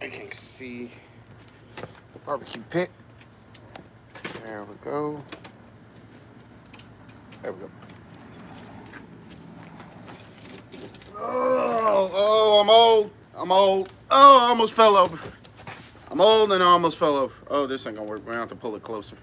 I can see the barbecue pit. There we go. There we go. Oh, I'm old. I'm old. Oh, I almost fell over. I'm old and I almost fell over. Oh, this ain't gonna work. We're gonna have to pull it closer.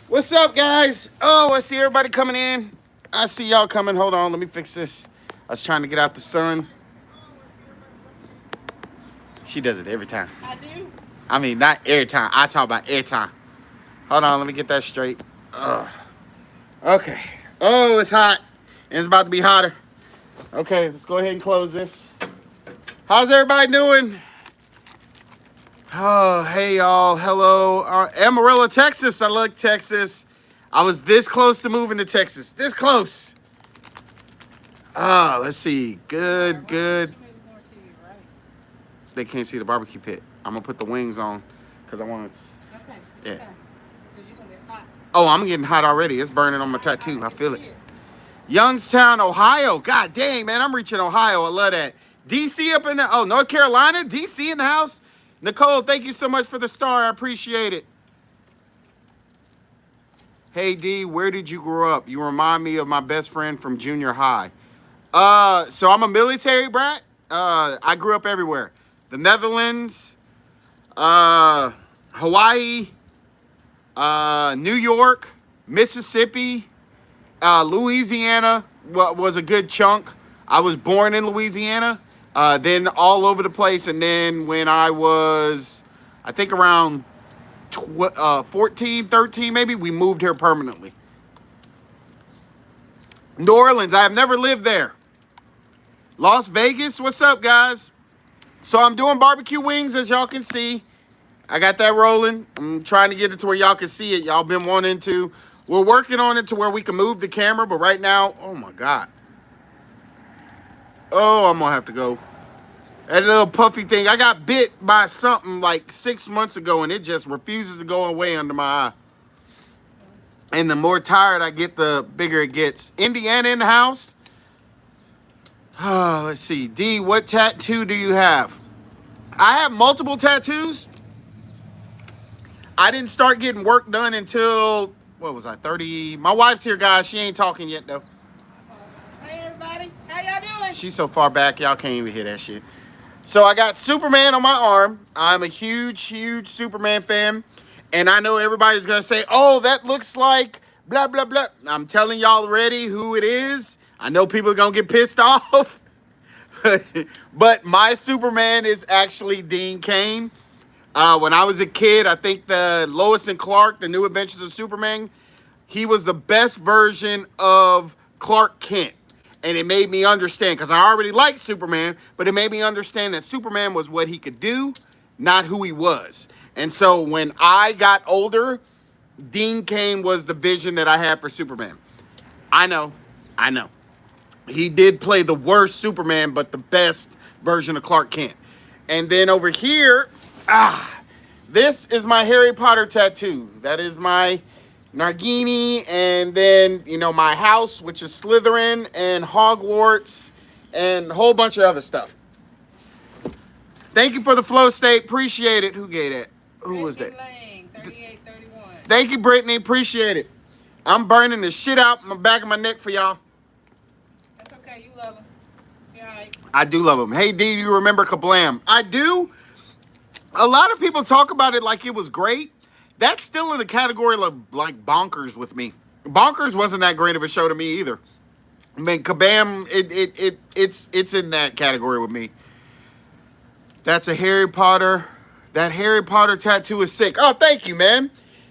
What's up, guys? Oh, I see everybody coming in. I see y'all coming. Hold on, let me fix this. I was trying to get out the sun. She does it every time. I do? I mean, not every time. I talk about every time. Hold on, let me get that straight. Ugh. Okay. Oh, it's hot. And it's about to be hotter. Okay, let's go ahead and close this. How's everybody doing? Oh, hey, y'all. Hello. Amarillo, Texas. I like Texas. I was this close to moving to Texas. This close. Let's see. Good. They can't see the barbecue pit. I'm going to put the wings on because I want to. Okay. Yeah. You're gonna get hot. Oh, I'm getting hot already. It's burning on my tattoo. I feel it. Youngstown, Ohio. God dang, man. I'm reaching Ohio. I love that. DC up in the, North Carolina. DC in the house. Nicole, thank you so much for the star. I appreciate it. Hey, D, where did you grow up? You remind me of my best friend from junior high. So I'm a military brat. I grew up everywhere. The Netherlands, Hawaii, New York, Mississippi, Louisiana was a good chunk. I was born in Louisiana, then all over the place. And then when I was, I think around 14, 13 maybe, we moved here permanently. New Orleans, I have never lived there. Las Vegas, what's up, guys? So I'm doing barbecue wings, as y'all can see. I got that rolling. I'm trying to get it to where y'all can see it. Y'all been wanting to. We're working on it to where we can move the camera, but right now, oh my God. Oh, I'm gonna have to go. That little puffy thing, I got bit by something like 6 months ago and it just refuses to go away under my eye. And the more tired I get, the bigger it gets. Indiana in the house. Let's see. D, what tattoo do you have? I have multiple tattoos. I didn't start getting work done until, what was I, 30? My wife's here, guys. She ain't talking yet, though. Hey, everybody. How y'all doing? She's so far back, y'all can't even hear that shit. So I got Superman on my arm. I'm a huge Superman fan. And I know everybody's going to say, oh, that looks like blah, blah, blah. I'm telling y'all already who it is. I know people are going to get pissed off. But my Superman is actually Dean Cain. When I was a kid, I think the Lois and Clark, the New Adventures of Superman, he was the best version of Clark Kent. And it made me understand, because I already liked Superman, but it made me understand that Superman was what he could do, not who he was. And so when I got older, Dean Cain was the vision that I had for Superman. I know. He did play the worst Superman, but the best version of Clark Kent. And then over here, this is my Harry Potter tattoo. That is my Nagini, and then, you know, my house, which is Slytherin, and Hogwarts, and a whole bunch of other stuff. Thank you for the flow state. Appreciate it. Who gave that? Who was that? Lang, 3831. Thank you, Brittany. Appreciate it. I'm burning the shit out my back of my neck for y'all. That's okay. You love him. You're all right. I do love them. Hey, D, do you remember Kablam? I do. A lot of people talk about it like it was great. That's still in the category of like Bonkers with me. Bonkers wasn't that great of a show to me either. I mean, Kabam, it's in that category with me. That's a Harry Potter. That Harry Potter tattoo is sick. Oh, thank you, man.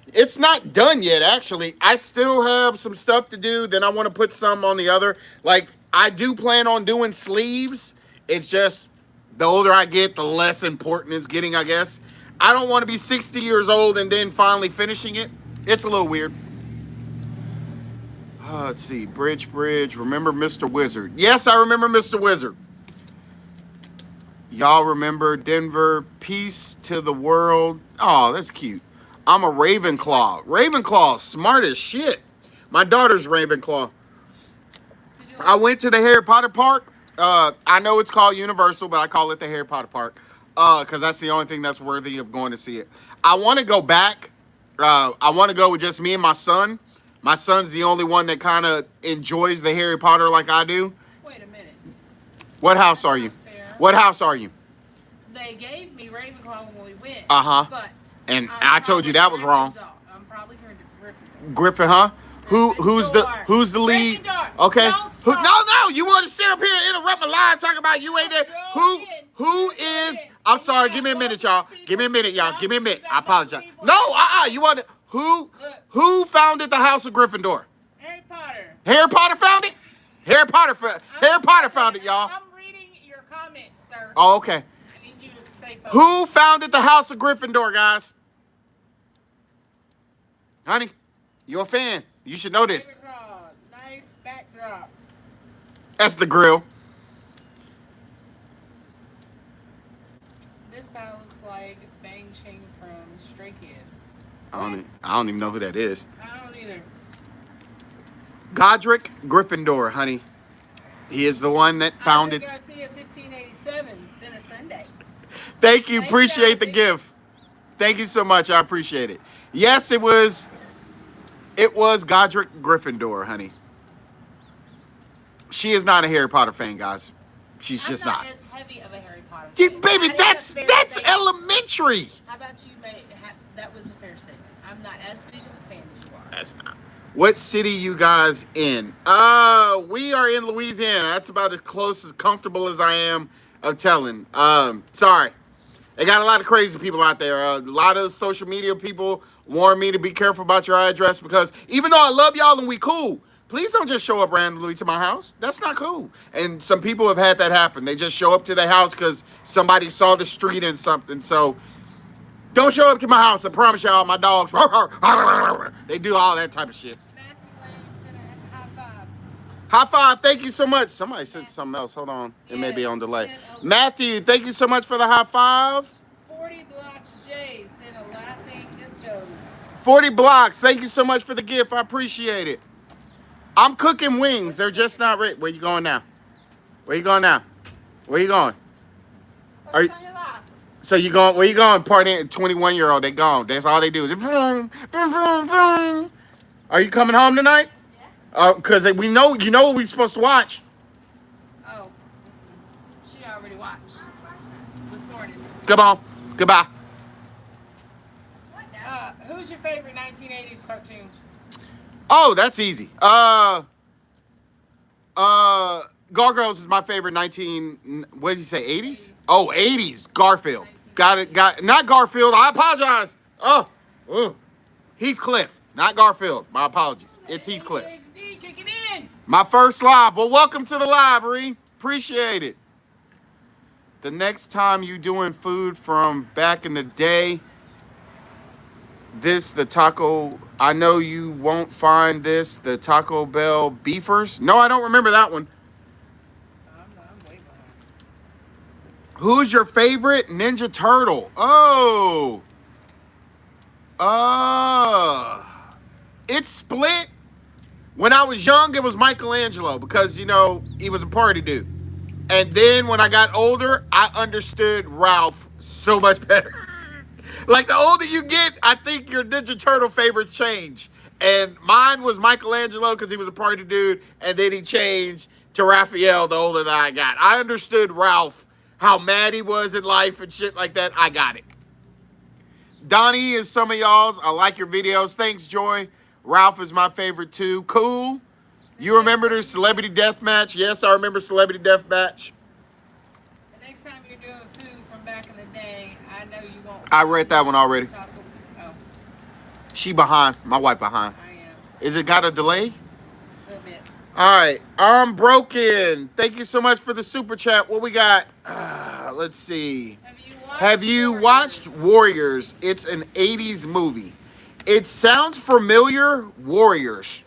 It's not done yet, actually. I still have some stuff to do. Then I want to put some on the other. Like, I do plan on doing sleeves. It's just the older I get, the less important it's getting, I guess. I don't want to be 60 years old and then finally finishing it. It's a little weird. Let's see. Bridge. Remember Mr. Wizard? Yes, I remember Mr. Wizard. Y'all remember Denver? Peace to the world. Oh, that's cute. I'm a Ravenclaw. Ravenclaw, smart as shit. My daughter's Ravenclaw. Did you I went to the Harry Potter park. I know it's called Universal, but I call it the Harry Potter park because that's the only thing that's worthy of going to see it. I want to go back. I want to go with just me and my son. My son's the only one that kind of enjoys the Harry Potter like I do. wait a minute? What house That's are not you? fair. What house are you? They gave me Ravenclaw when we went. Uh-huh. But And I'm I told you probably that was wrong. Gryffindor. I'm probably Gryffindor. Griffin, huh? Who's the lead? Gryffindor. Okay. Don't Who, stop. no, you want to sit up here and interrupt my line talking about you ain't there? Who is? I'm sorry. Give me a minute, y'all. Give me a minute, y'all. Give me a minute. I apologize. No, you want to? Who founded the House of Gryffindor? Harry Potter. Harry Potter found it. Harry Potter found it, y'all. I'm reading your comments, sir. Oh, okay. I need you to say focus. Who founded the House of Gryffindor, guys? Honey, you're a fan. You should know this. Ravenclaw. Nice backdrop. That's the grill. This guy looks like Bang Ching from Stray Kids. I don't even know who that is. I don't either. Godric Gryffindor, honey. He is the one that founded. Garcia 1587 sent a Sunday. Thank you. Thank you, Appreciate the Ozzy. gift. Thank you so much. I appreciate it. Yes, it was Godric Gryffindor, honey. She is not a Harry Potter fan, guys. She's just I'm not. not as heavy of a Harry Potter Yeah, fan. baby, That is a that's fair statement. elementary. How about you? That was a fair statement. I'm not as big of a fan as you are. That's not. What city you guys in? We are in Louisiana. That's about as close as comfortable as I am of telling. Sorry. They got a lot of crazy people out there. A lot of social media people warn me to be careful about your address because even though I love y'all and we cool, please don't just show up randomly to my house. That's not cool. And some people have had that happen. They just show up to their house because somebody saw the street and something. So don't show up to my house. I promise y'all, my dogs, they do all that type of shit. Matthew Lang sent a high five. High five. Thank you so much. Somebody said something else. Hold on. It may be on delay. Matthew, thank you so much for the high five. 40 Blocks J sent a laughing disco. 40 blocks. Thank you so much for the gift. I appreciate it. I'm cooking wings. They're just not ready. Where you going now? Where you going now? Where you going? Are you, on your lap? so you going? Where you going? Partying? 21-year-old. They gone. That's all they do is vroom, vroom, vroom, vroom. Are you coming home tonight? Yeah. Because we know you know what we're supposed to watch. Oh. She already watched. This morning. Come on. Goodbye. Who's your favorite 1980s cartoon? Oh, that's easy. Gargoyles is my favorite 19, what did you say, 80s? 80s. Oh, 80s. Garfield. Got it. Not Garfield. I apologize. Heathcliff. Not Garfield. My apologies. It's Heathcliff. ADHD kicking in. My first live. Well, welcome to the live, Ree. Appreciate it. The next time you doing food from back in the day, the taco, I know you won't find this, the Taco Bell beefers. No, I don't remember that one. I'm way behind. Who's your favorite Ninja Turtle? Oh. It's split. When I was young, it was Michelangelo because, you know, he was a party dude. And then when I got older, I understood Ralph so much better. Like, the older you get, I think your Ninja Turtle favorites change. And mine was Michelangelo because he was a party dude. And then he changed to Raphael the older that I got. I understood Ralph, how mad he was in life and shit like that. I got it. Donnie is some of y'all's. I like your videos. Thanks, Joy. Ralph is my favorite, too. Cool. You remember the Celebrity Deathmatch? Yes, I remember Celebrity Deathmatch. The next time you're doing food from back in the day, I know you won't. I read that one already. Oh, She behind. My wife behind. I am. Is it got a delay? A little bit. All right. I'm broken. Thank you so much for the super chat. What we got? Let's see. Have you watched Warriors? It's an 80s movie. It sounds familiar. Warriors.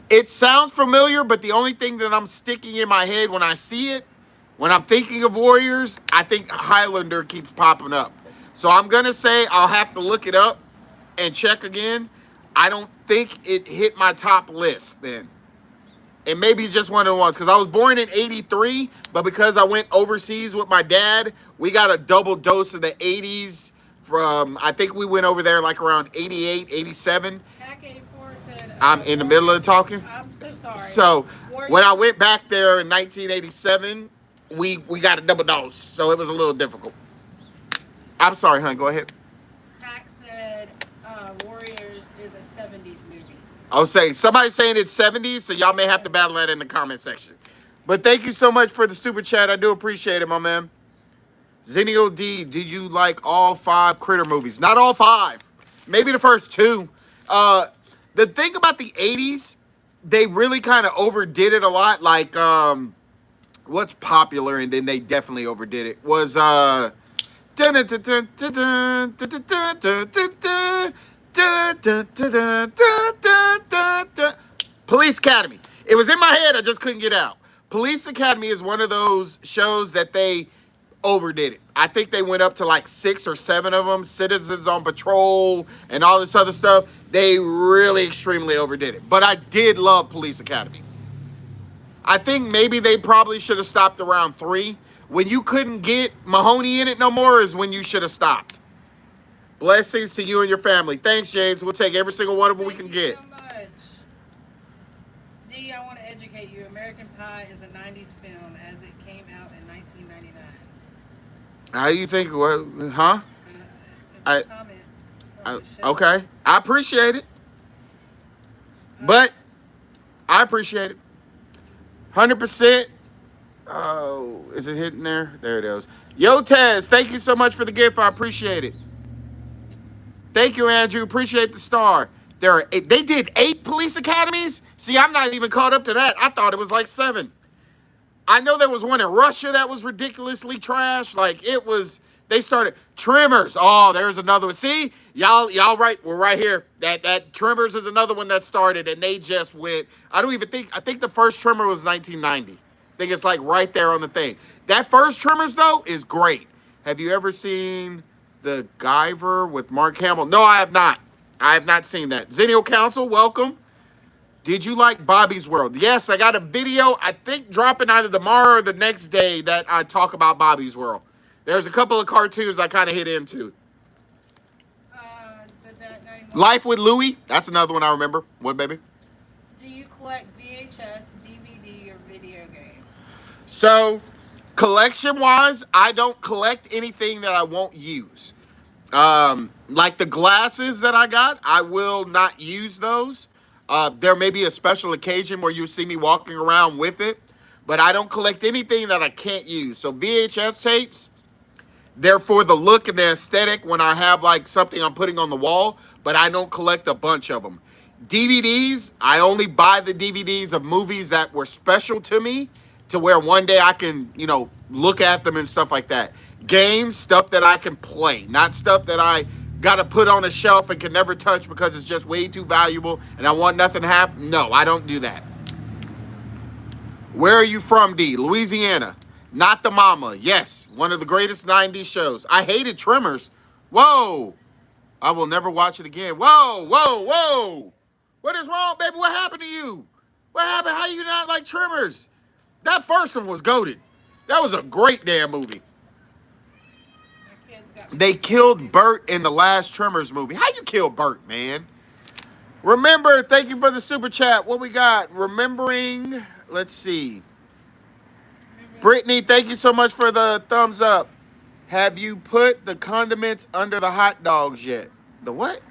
It sounds familiar, but the only thing that I'm sticking in my head when I see it When I'm thinking of Warriors, I think Highlander keeps popping up. So I'm going to say I'll have to look it up and check again. I don't think it hit my top list then. It may be just one of the ones because I was born in 83, but because I went overseas with my dad, we got a double dose of the 80s from, I think we went over there like around 88, 87. Hack 84 said, I'm in the middle of talking. I'm so sorry. So Warriors. when I went back there in 1987, we got a double dose, so it was a little difficult. I'm sorry, hon. Go ahead. Hack said Warriors is a 70s movie. I'll say somebody's saying it's 70s, so y'all may have to battle that in the comment section. But thank you so much for the super chat. I do appreciate it, my man. Xennial Dee, did you like all 5 Critter movies? Not all 5. Maybe the first 2. The thing about the 80s, they really kind of overdid it a lot. Like, what's popular, and then they definitely overdid it, was Police Academy. It was in my head, I just couldn't get out. Police Academy is one of those shows that they overdid it. I think they went up to like 6 or 7 of them. Citizens on Patrol and all this other stuff. They really extremely overdid it. But I did love Police Academy. I think maybe they probably should have stopped around 3. When you couldn't get Mahoney in it no more is when you should have stopped. Blessings to you and your family. Thanks, James. We'll take every single one of them we can get. Thank you so much. Dee, I want to educate you. American Pie is a 90s film as it came out in 1999. How do you think? What? Huh? Comment from the show. Okay. I appreciate it. But I appreciate it. 100%. Oh, is it hitting there? There it is. Yo, Tez, thank you so much for the gift. I appreciate it. Thank you, Andrew. Appreciate the star. They did 8 police academies? See, I'm not even caught up to that. I thought it was like 7. I know there was one in Russia that was ridiculously trash. Like, it was, they started, Tremors. Oh, there's another one. See, y'all right, we're right here. That Tremors is another one that started, and they just went, I think the first Tremor was 1990. I think it's like right there on the thing. That first Tremors, though, is great. Have you ever seen The Guyver with Mark Hamill? No, I have not. I have not seen that. Xennial Council, welcome. Did you like Bobby's World? Yes, I got a video, I think, dropping either tomorrow or the next day that I talk about Bobby's World. There's a couple of cartoons I kind of hit into. Life with Louie. That's another one I remember. What, baby? Do you collect VHS, DVD, or video games? So, collection-wise, I don't collect anything that I won't use. Like the glasses that I got, I will not use those. There may be a special occasion where you see me walking around with it, but I don't collect anything that I can't use. So VHS tapes, they're for the look and the aesthetic when I have like something I'm putting on the wall, but I don't collect a bunch of them. DVDs, I only buy the DVDs of movies that were special to me to where one day I can, look at them and stuff like that. Games, stuff that I can play, not stuff that I got to put on a shelf and can never touch because it's just way too valuable and I want nothing to happen. No, I don't do that. Where are you from, D? Louisiana. Not the Mama. Yes, one of the greatest 90s shows. I hated Tremors. Whoa. I will never watch it again. Whoa, whoa, whoa. What is wrong, baby? What happened to you? What happened? How you not like Tremors? That first one was goated. That was a great damn movie. They killed Bert in the last Tremors movie. How you kill Bert, man? Remember, thank you for the super chat. What we got? Remembering, let's see. Brittany, thank you so much for the thumbs up. Have you put the condiments under the hot dogs yet? The what?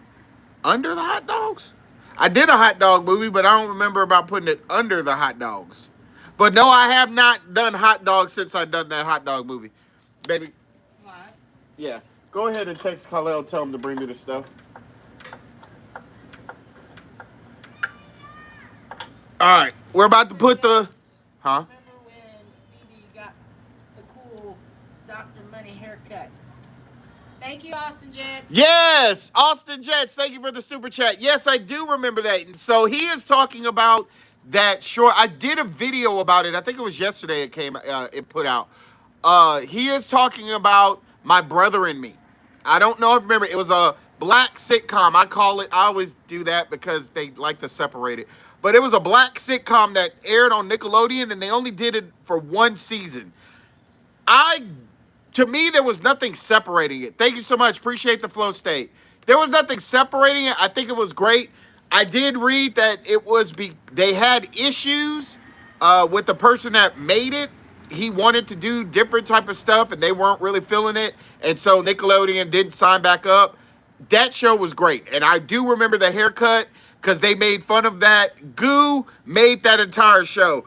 Under the hot dogs? I did a hot dog movie, but I don't remember about putting it under the hot dogs. But no, I have not done hot dogs since I done that hot dog movie. Baby. What? Yeah. Go ahead and text Khalil, tell him to bring me the stuff. All right. We're about to put the... Huh? Remember when Dee got the cool Dr. Money haircut? Thank you, Austin Jets. Yes, Austin Jets, thank you for the super chat. Yes, I do remember that. And so he is talking about that short. I did a video about it. I think it was yesterday. It put out. He is talking about My Brother and Me. I don't know if you remember. It was a black sitcom. I call it. I always do that because they like to separate it. But it was a black sitcom that aired on Nickelodeon, and they only did it for one season. I To me, there was nothing separating it. Thank you so much. Appreciate the flow state. There was nothing separating it. I think it was great. I did read that they had issues with the person that made it. He wanted to do different type of stuff, and they weren't really feeling it. And so Nickelodeon didn't sign back up. That show was great. And I do remember the haircut because they made fun of that. Goo made that entire show.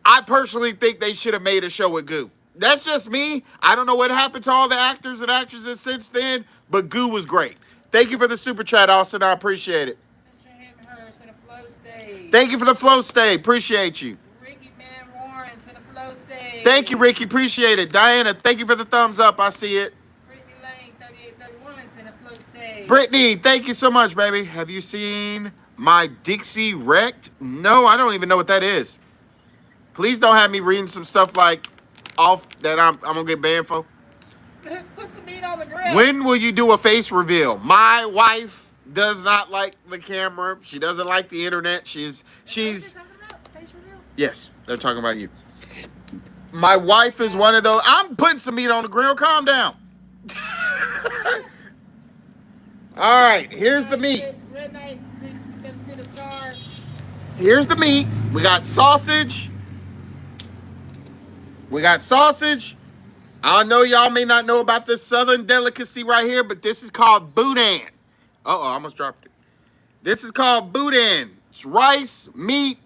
I personally think they should have made a show with Goo. That's just me. I don't know what happened to all the actors and actresses since then, but Goo was great. Thank you for the super chat, Austin. I appreciate it. Mr. Hemhurst in a flow stage. Thank you for the flow stay. Appreciate you. Ricky Man Warren's in a flow stage. Thank you, Ricky. Appreciate it. Diana, thank you for the thumbs up. I see it. Brittany Lane 3831's in a flow stage. Brittany, thank you so much, baby. Have you seen my Dixie wrecked? No, I don't even know what that is. Please don't have me reading some stuff like off that I'm gonna get banned for. Put some meat on the grill. When will you do a face reveal? My wife does not like the camera. She doesn't like the internet. She's Face reveal? yes, they're talking about you. My wife is one of those. I'm putting some meat on the grill. Calm down. All right, here's the meat. Red Knight 67 cent a star. Here's the meat. We got sausage. I know y'all may not know about this southern delicacy right here, but this is called boudin. Uh-oh, I almost dropped it. This is called boudin. It's rice, meat,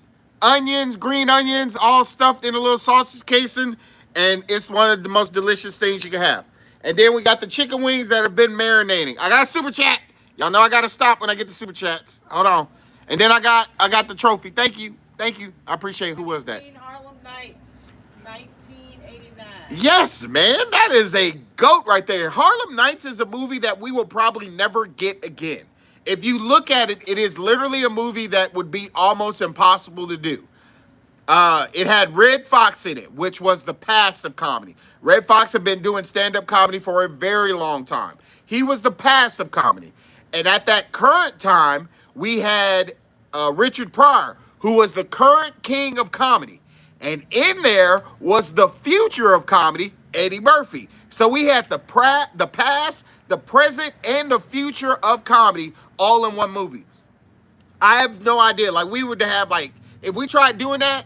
onions, green onions, all stuffed in a little sausage casing, and it's one of the most delicious things you can have. And then we got the chicken wings that have been marinating. I got a super chat. Y'all know I got to stop when I get the super chats. Hold on. And then I got the trophy. Thank you. I appreciate it. Who was that? Harlem Nights, 1989. Yes, man. That is a GOAT right there. Harlem Nights is a movie that we will probably never get again. If you look at it, it is literally a movie that would be almost impossible to do. It had Red Fox in it, which was the past of comedy. Red Fox had been doing stand-up comedy for a very long time. He was the past of comedy. And at that current time, we had Richard Pryor, who was the current king of comedy. And in there was the future of comedy, Eddie Murphy. So we had the past, the present, and the future of comedy all in one movie. I have no idea. Like, we would have, like, if we tried doing that,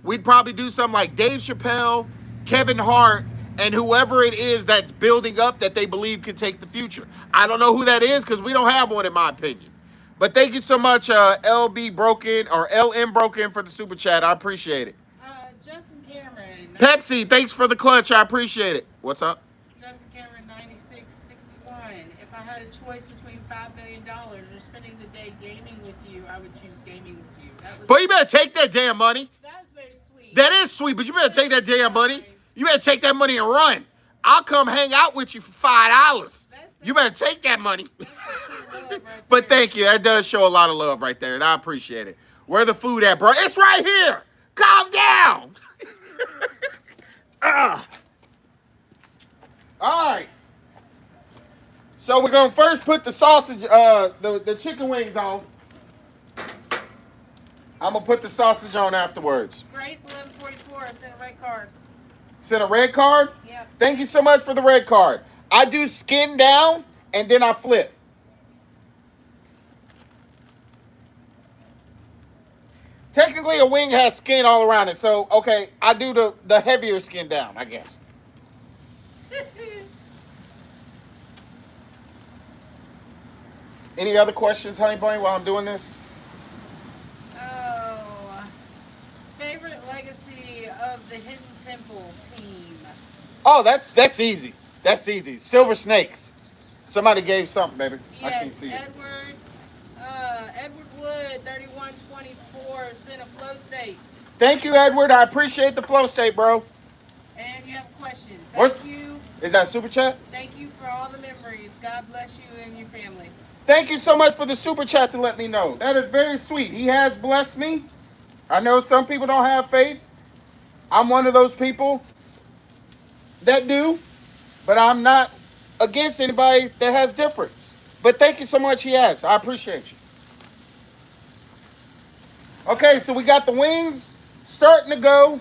we'd probably do something like Dave Chappelle, Kevin Hart, and whoever it is that's building up that they believe could take the future. I don't know who that is because we don't have one, in my opinion. But thank you so much, LB Broken or LM Broken for the super chat. I appreciate it. Justin Cameron. Pepsi, thanks for the clutch. I appreciate it. What's up? Justin Cameron, 9661. If I had a choice between $5 million or spending the day gaming with you, I would choose gaming with you. But you better take that damn money. That is very sweet. That is sweet, but you better take that damn money. You better take that money and run. I'll come hang out with you for $5. You better take that money. But thank you. That does show a lot of love right there, and I appreciate it. Where the food at, bro? It's right here. Calm down. All right. So we're going to first put the sausage, the chicken wings on. I'm going to put the sausage on afterwards. Grace 1144 sent a red card. Sent a red card? Yeah. Thank you so much for the red card. I do skin down, and then I flip. Technically, a wing has skin all around it. So, okay, I do the heavier skin down, I guess. Any other questions, Honey Bunny, while I'm doing this? Oh. Favorite legacy of the Hidden Temple team? Oh, that's easy. That's easy. Silver Snakes. Somebody gave something, baby. Yes, I can't see it. Edward Wood, 3124, sent a flow state. Thank you, Edward. I appreciate the flow state, bro. And you have a question. What? You. Is that super chat? Thank you for all the memories. God bless you and your family. Thank you so much for the super chat to let me know. That is very sweet. He has blessed me. I know some people don't have faith. I'm one of those people that do, but I'm not against anybody that has difference. But thank you so much, he has. I appreciate you. Okay, so we got the wings starting to go.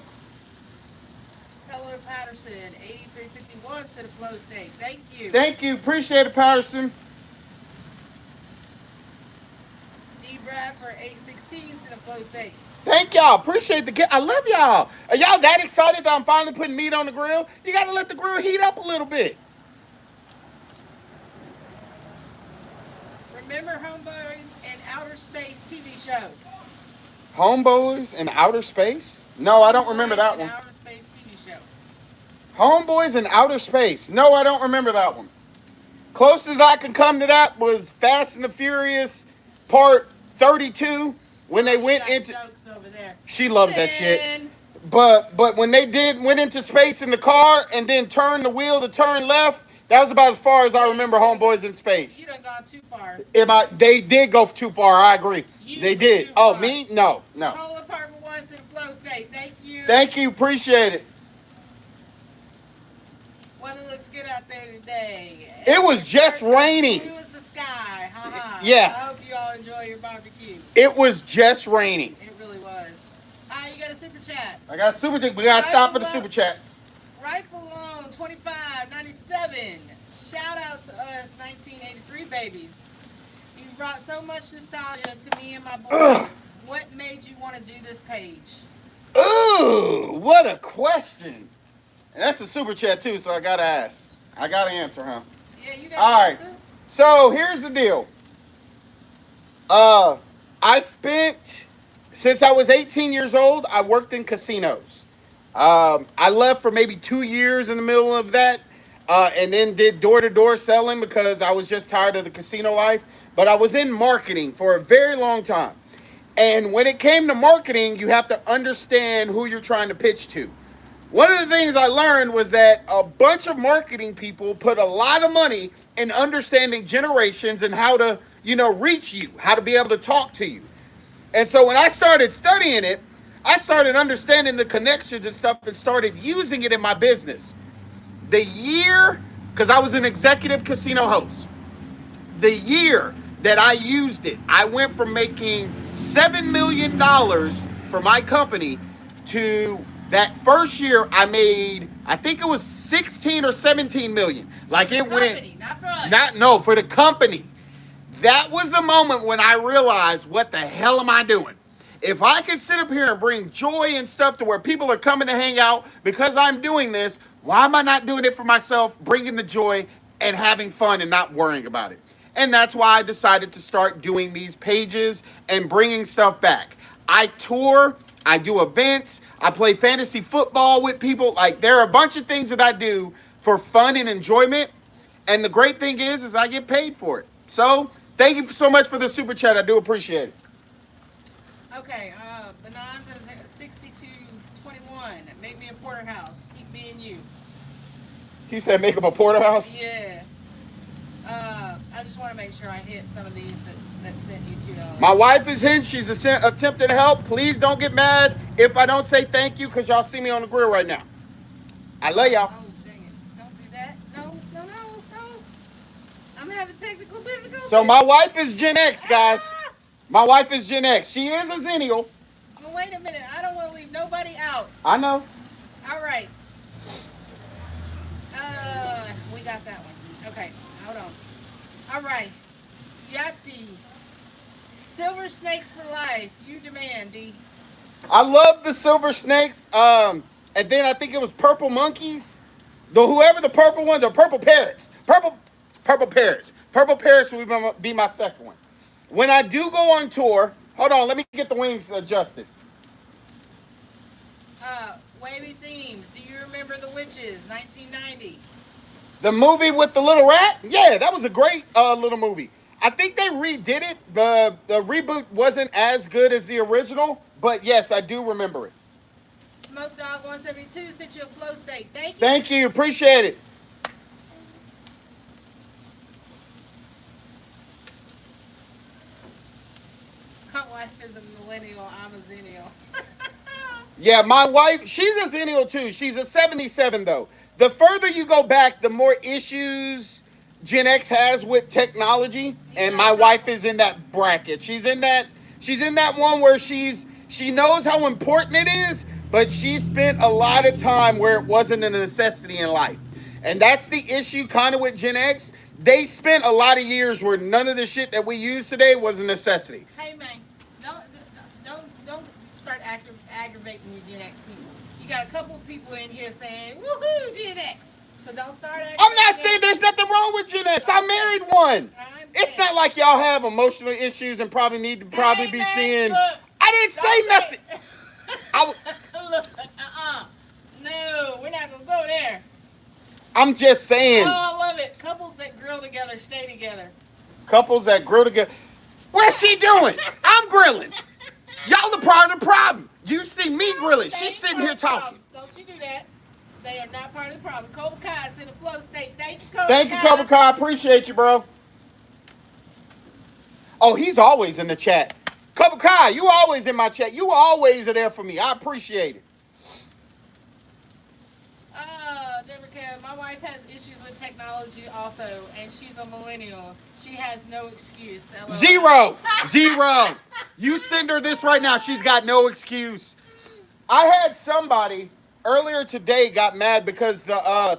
Teller Patterson, 8351, said a flow steak. Thank you. Thank you. Appreciate it, Patterson. D. Bradford, 816, said a flow steak. Thank y'all. Appreciate the I love y'all. Are y'all that excited that I'm finally putting meat on the grill? You got to let the grill heat up a little bit. Remember Homeboys and Outer Space TV show? Homeboys in Outer Space? No, I don't remember that one. Outer Space TV show. Homeboys in Outer Space. No, I don't remember that one. Closest I can come to that was Fast and the Furious Part 32 when they went into. Jokes over there. She loves that shit. But when they went into space in the car and then turned the wheel to turn left, that was about as far as I remember Homeboys in Space. You done gone too far. They did go too far. I agree. They did. Oh, far. me? No. Whole apartment wants in flow state. Thank you. Thank you. Appreciate it. Weather looks good out there today. It was just raining. Blue as the sky. Ha-ha. Yeah. I hope you all enjoy your barbecue. It was just raining. It really was. You got a super chat. I got super chat. We got to stop for the super chats. Right below 2597. Shout out to us 1983 babies. You brought so much nostalgia to me and my boys. Ugh. What made you want to do this page? Ooh, what a question. And that's a super chat too, so I got to ask. I got to answer, huh? Yeah, you got to answer. So here's the deal. I spent, since I was 18 years old, I worked in casinos. I left for maybe 2 years in the middle of that, and then did door-to-door selling because I was just tired of the casino life. But I was in marketing for a very long time. And when it came to marketing, you have to understand who you're trying to pitch to. One of the things I learned was that a bunch of marketing people put a lot of money in understanding generations and how to, reach you, how to be able to talk to you. And so when I started studying it, I started understanding the connections and stuff and started using it in my business. The year, because I was an executive casino host, the year that I used it, I went from making $7 million for my company to that first year I made, I think it was 16 or 17 million. Like it went, not for us. For the company. That was the moment when I realized, what the hell am I doing? If I could sit up here and bring joy and stuff to where people are coming to hang out because I'm doing this, why am I not doing it for myself, bringing the joy and having fun and not worrying about it? And that's why I decided to start doing these pages and bringing stuff back. I tour, I do events, I play fantasy football with people. Like, there are a bunch of things that I do for fun and enjoyment. And the great thing is I get paid for it. So thank you so much for the super chat. I do appreciate it. Okay, Bonanza 6221. Make me a porterhouse. Keep me and you. He said make him a porterhouse? Yeah. I just want to make sure I hit some of these that sent you $2. My wife is in. She's attempting to help. Please don't get mad if I don't say thank you, because y'all see me on the grill right now. I love y'all. Oh, dang it. Don't do that. No. I'm having technical difficulties. So my wife is Gen X, guys. My wife is Gen X. She is a Xennial. Well, wait a minute. I don't want to leave nobody out. I know. All right. We got that one. Okay, hold on. All right. Yahtzee. Silver snakes for life. You demand, D. I love the silver snakes. And then I think it was purple monkeys. Whoever the purple ones are, purple parrots. Purple parrots. Purple parrots will be my second one. When I do go on tour, hold on, let me get the wings adjusted. Wavy Themes. Do you remember The Witches, 1990? The movie with the little rat? Yeah, that was a great little movie. I think they redid it. The reboot wasn't as good as the original, but yes, I do remember it. Smoke Dog 172 sent you a flow state. Thank you. Thank you. Appreciate it. My wife is a millennial. I'm a Xennial. Yeah, my wife, she's a Xennial too. She's a 77 though. The further you go back, the more issues Gen X has with technology, and my wife is in that bracket. She's in that one where she knows how important it is, but she spent a lot of time where it wasn't a necessity in life. And that's the issue kind of with Gen X. They spent a lot of years where none of the shit that we use today was a necessity. Hey man, don't start aggravating you Gen X people. You got a couple of people in here saying woohoo Gen X, so don't start aggravating. I'm not saying there's nothing wrong with Gen X. I married one. It's not like y'all have emotional issues and probably need to be seeing. I didn't say nothing. Look, no, we're not gonna go there. I'm just saying. Oh, I love it. Couples that grill together stay together. Couples that grill together. What's she doing? I'm grilling. Y'all are part of the problem. You see me grilling. She's sitting here talking. Don't you do that. They are not part of the problem. Cobra Kai is in the flow state. Thank you, Cobra Kai. Thank you, Cobra Kai. Appreciate you, bro. Oh, he's always in the chat. Cobra Kai, you always in my chat. You always are there for me. I appreciate it. Never care. My wife has issues with technology also, and she's a millennial. She has no excuse. LOL. Zero. You send her this right now. She's got no excuse. I had somebody earlier today got mad because the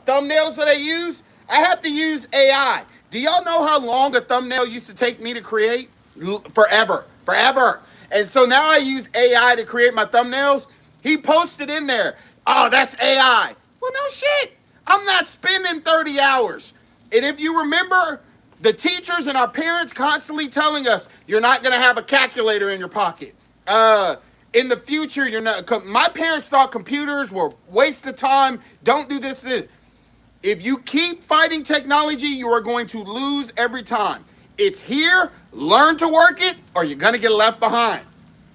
thumbnails that I use, I have to use AI. Do y'all know how long a thumbnail used to take me to create? Forever. And so now I use AI to create my thumbnails. He posted in there, oh, that's AI. Well, no shit. I'm not spending 30 hours. And if you remember, the teachers and our parents constantly telling us, you're not going to have a calculator in your pocket. In the future, you're not. My parents thought computers were waste of time. Don't do this. If you keep fighting technology, you are going to lose every time. It's here. Learn to work it, or you're going to get left behind.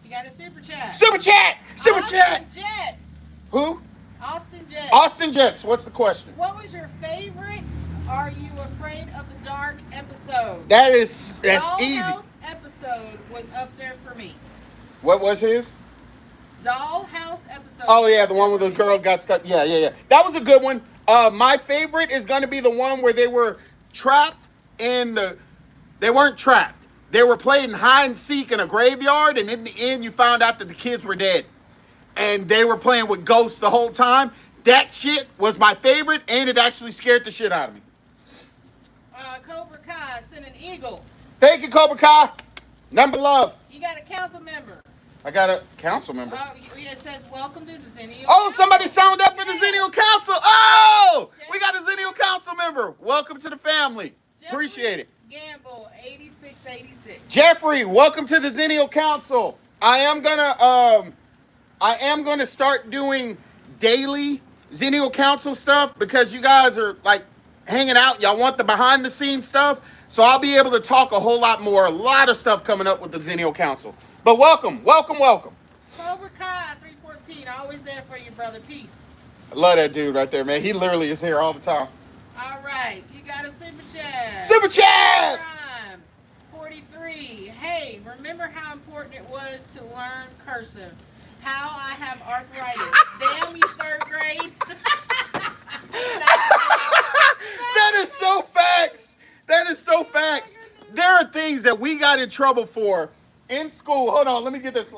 You got a super chat. Super chat. Austin Jets. Who? Austin Jets. Austin Jets. What's the question? What was your favorite Are You Afraid of the Dark episode? That's easy. Dollhouse episode was up there for me. What was his? Dollhouse episode. Oh yeah, the one where the girl got stuck. Yeah. That was a good one. My favorite is going to be the one where they were trapped They weren't trapped. They were playing hide and seek in a graveyard, and in the end, you found out that the kids were dead, and they were playing with ghosts the whole time. That shit was my favorite, and it actually scared the shit out of me. Cobra Kai sent an eagle. Thank you, Cobra Kai. Number love. You got a council member. I got a council member. It says, welcome to the Xennial. Oh, somebody signed up for the Xennial Council. Oh, we got a Xennial Council member. Welcome to the family. Jeffrey Appreciate it. Gamble, 8686. Jeffrey, welcome to the Xennial Council. I am gonna start doing daily Xennial Council stuff because you guys are like hanging out. Y'all want the behind the scenes stuff. So I'll be able to talk a whole lot more. A lot of stuff coming up with the Xennial Council. But welcome. Cobra Kai 314, always there for you, brother. Peace. I love that dude right there, man. He literally is here all the time. All right, you got a super chat. Super chat! 43. Hey, remember how important it was to learn cursive? How I have arthritis. Damn you, third grade. That is so facts. There are things that we got in trouble for in school. Hold on, let me get this.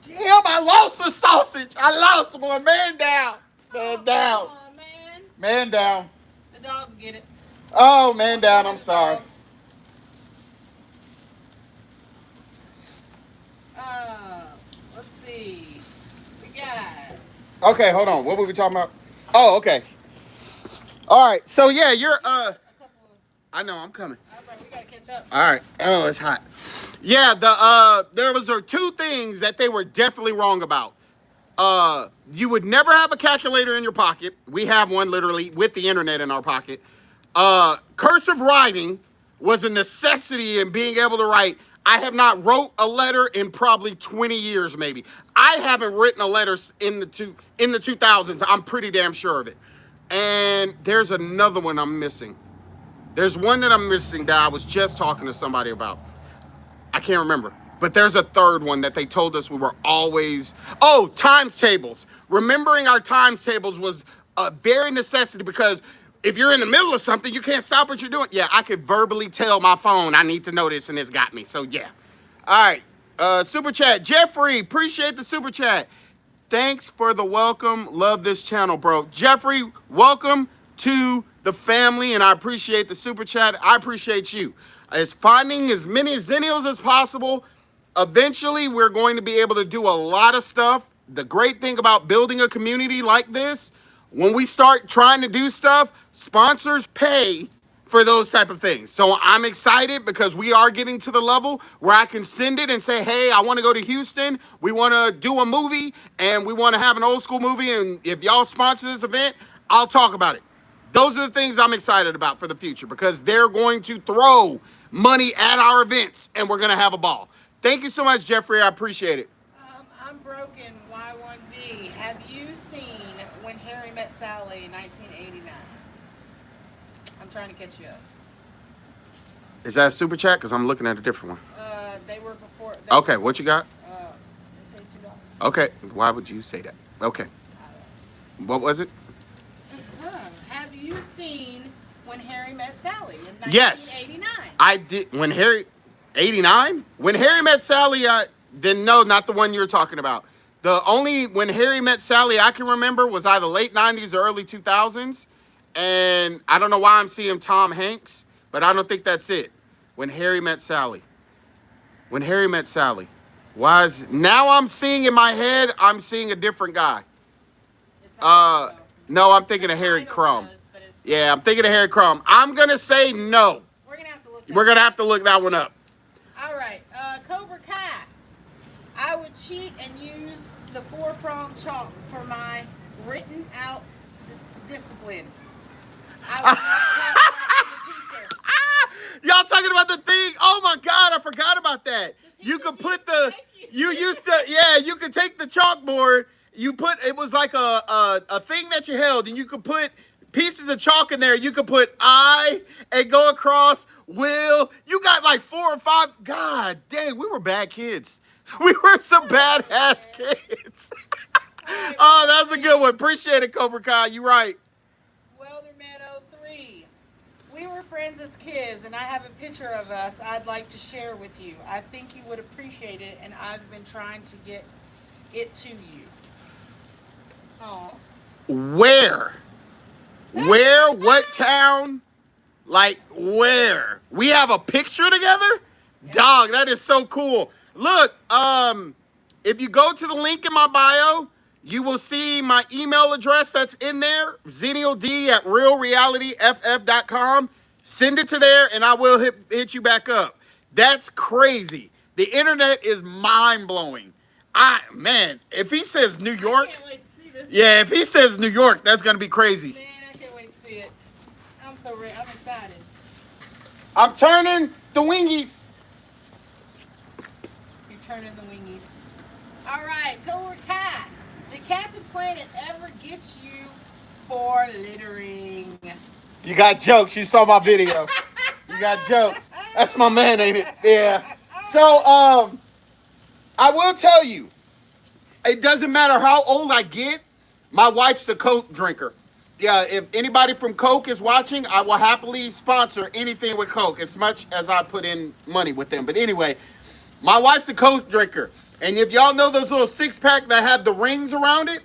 Damn, I lost a sausage. I lost one. Man down. Man down. Oh, man. Man down. The dog will get it. Oh, man down. I'm sorry. Let's see. We got. Okay, hold on. What were we talking about? Oh, okay. All right. So yeah, you're A couple of. I know I'm coming. All right, we gotta catch up. All right. Oh, it's hot. Yeah, there was two things that they were definitely wrong about. You would never have a calculator in your pocket. We have one literally with the internet in our pocket. Cursive writing was a necessity in being able to write. I have not wrote a letter in probably 20 years, maybe. I haven't written a letter in the 2000s. I'm pretty damn sure of it. And there's another one I'm missing. There's one that I'm missing that I was just talking to somebody about. I can't remember. But there's a third one that they told us we were always. Oh, times tables. Remembering our times tables was a very necessity because if you're in the middle of something, you can't stop what you're doing. Yeah, I could verbally tell my phone I need to know this, and it's got me. So yeah. All right. Super chat. Jeffrey, appreciate the super chat. Thanks for the welcome. Love this channel, bro. Jeffrey, welcome to the family, and I appreciate the super chat. I appreciate you. It's finding as many Xennials as possible. Eventually, we're going to be able to do a lot of stuff. The great thing about building a community like this, when we start trying to do stuff, sponsors pay for those type of things. So I'm excited because we are getting to the level where I can send it and say, hey, I want to go to Houston. We want to do a movie and we want to have an old school movie. And if y'all sponsor this event, I'll talk about it. Those are the things I'm excited about for the future because they're going to throw money at our events and we're going to have a ball. Thank you so much, Jeffrey. I appreciate it. I'm broken. Y1B. Have you seen When Harry Met Sally in 1989? I'm trying to catch you up. Is that a super chat? Because I'm looking at a different one. They were before. Okay, what you got? They paid $2. Okay, why would you say that? Okay. What was it? Have you seen When Harry Met Sally in 1989? Yes. I did. When Harry, 89? When Harry Met Sally, then no, not the one you're talking about. The only When Harry Met Sally I can remember was either late 90s or early 2000s. And I don't know why I'm seeing Tom Hanks, but I don't think that's it. When Harry Met Sally. When Harry Met Sally. Now I'm seeing in my head, I'm seeing a different guy. No, I'm thinking of Harry Crumb. Yeah, I'm thinking of Harry Crumb. I'm going to say no. We're going to have to look We're going to have to look that one up. All right. Cobra Kai. I would cheat and use the 4-prong chalk for my written out discipline. I would not talk to the teacher. Y'all talking about the thing? Oh my God, I forgot about that. You could put you could take the chalkboard, it was like a thing that you held, and you could put pieces of chalk in there. You could put I and go across will. You got like 4 or 5. God dang, we were bad kids. We were some badass kids. Oh, that's a good one. Appreciate it, Cobra Kai. You right. Welderman 03. We were friends as kids, and I have a picture of us I'd like to share with you. I think you would appreciate it, and I've been trying to get it to you. Oh. Where? Where? What town? Like, where? We have a picture together? Yeah. Dog, that is so cool. Look, if you go to the link in my bio, you will see my email address that's in there, Xennial Dee at realrealityff.com. Send it to there, and I will hit you back up. That's crazy. The internet is mind-blowing. Man, if he says New York, I can't wait to see this. Yeah, if he says New York, that's going to be crazy. Man, I can't wait to see it. I'm so ready. I'm excited. I'm turning the wingies. You're turning the wingies. All right, Cobra Kai. Did Captain Planet ever get you for littering? You got jokes. You saw my video. You got jokes. That's my man, ain't it? Yeah. So, I will tell you, it doesn't matter how old I get, my wife's a Coke drinker. Yeah, if anybody from Coke is watching, I will happily sponsor anything with Coke as much as I put in money with them. But anyway, my wife's a Coke drinker. And if y'all know those little 6-pack that have the rings around it,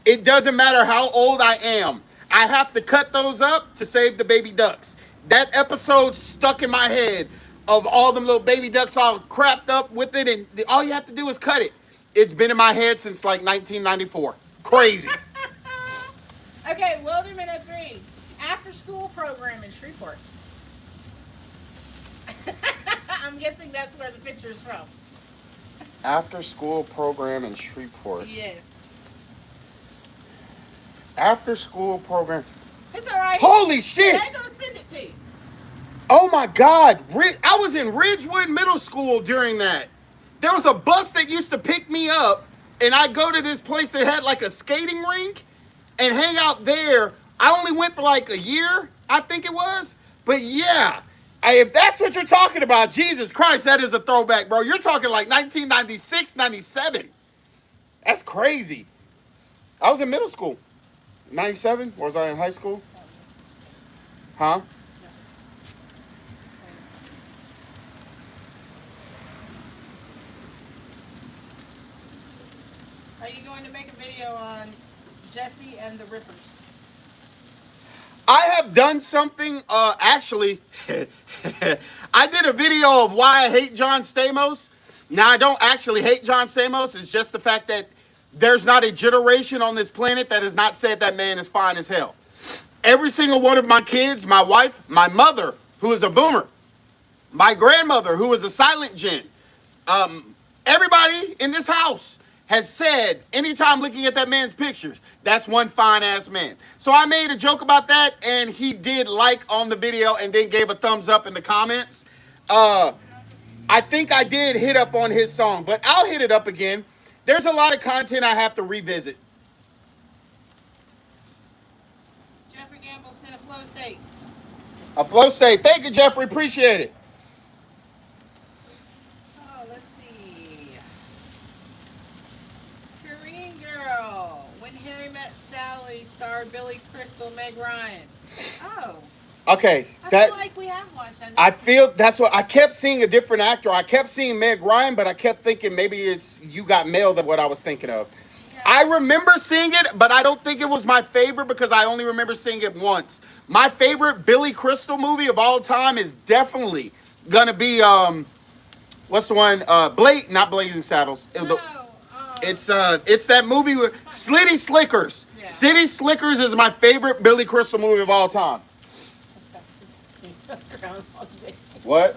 it doesn't matter how old I am. I have to cut those up to save the baby ducks. That episode stuck in my head of all them little baby ducks all crapped up with it, and all you have to do is cut it. It's been in my head since like 1994. Crazy. Okay, Wilderman at 3. After school program in Shreveport. I'm guessing that's where the picture is from. After school program in Shreveport. Yes. After school program. It's all right. Holy shit. They're going to send it to you. Oh my God. I was in Ridgewood Middle School during that. There was a bus that used to pick me up, and I'd go to this place that had like a skating rink and hang out there. I only went for like a year, I think it was. But yeah, Hey, if that's what you're talking about, Jesus Christ, that is a throwback, bro. You're talking like 1996, 97. That's crazy. I was in middle school. 97? Was I in high school? Huh? Are you going to make a video on Jesse and the Rippers? I have done something, actually, I did a video of why I hate John Stamos. Now, I don't actually hate John Stamos. It's just the fact that there's not a generation on this planet that has not said that man is fine as hell. Every single one of my kids, my wife, my mother, who is a boomer, my grandmother, who is a silent gen, everybody in this house has said, anytime looking at that man's pictures, that's one fine ass man. So I made a joke about that, and he did like on the video and then gave a thumbs up in the comments. I think I did hit up on his song, but I'll hit it up again. There's a lot of content I have to revisit. Jeffrey Gamble sent a flow state. A flow state. Thank you, Jeffrey. Appreciate it. Oh, let's see. Korean Girl. When Harry Met Sally starred Billy Crystal, Meg Ryan. Oh. Okay, I that feel like we have watched that. I feel that's what I kept seeing a different actor. I kept seeing Meg Ryan, but I kept thinking maybe it's You Got Mail that what I was thinking of. Yeah. I remember seeing it, but I don't think it was my favorite because I only remember seeing it once. My favorite Billy Crystal movie of all time is definitely gonna be what's the one? Not Blazing Saddles. No, It's that movie with City Slickers. Yeah. City Slickers is my favorite Billy Crystal movie of all time. Groundhog Day. What?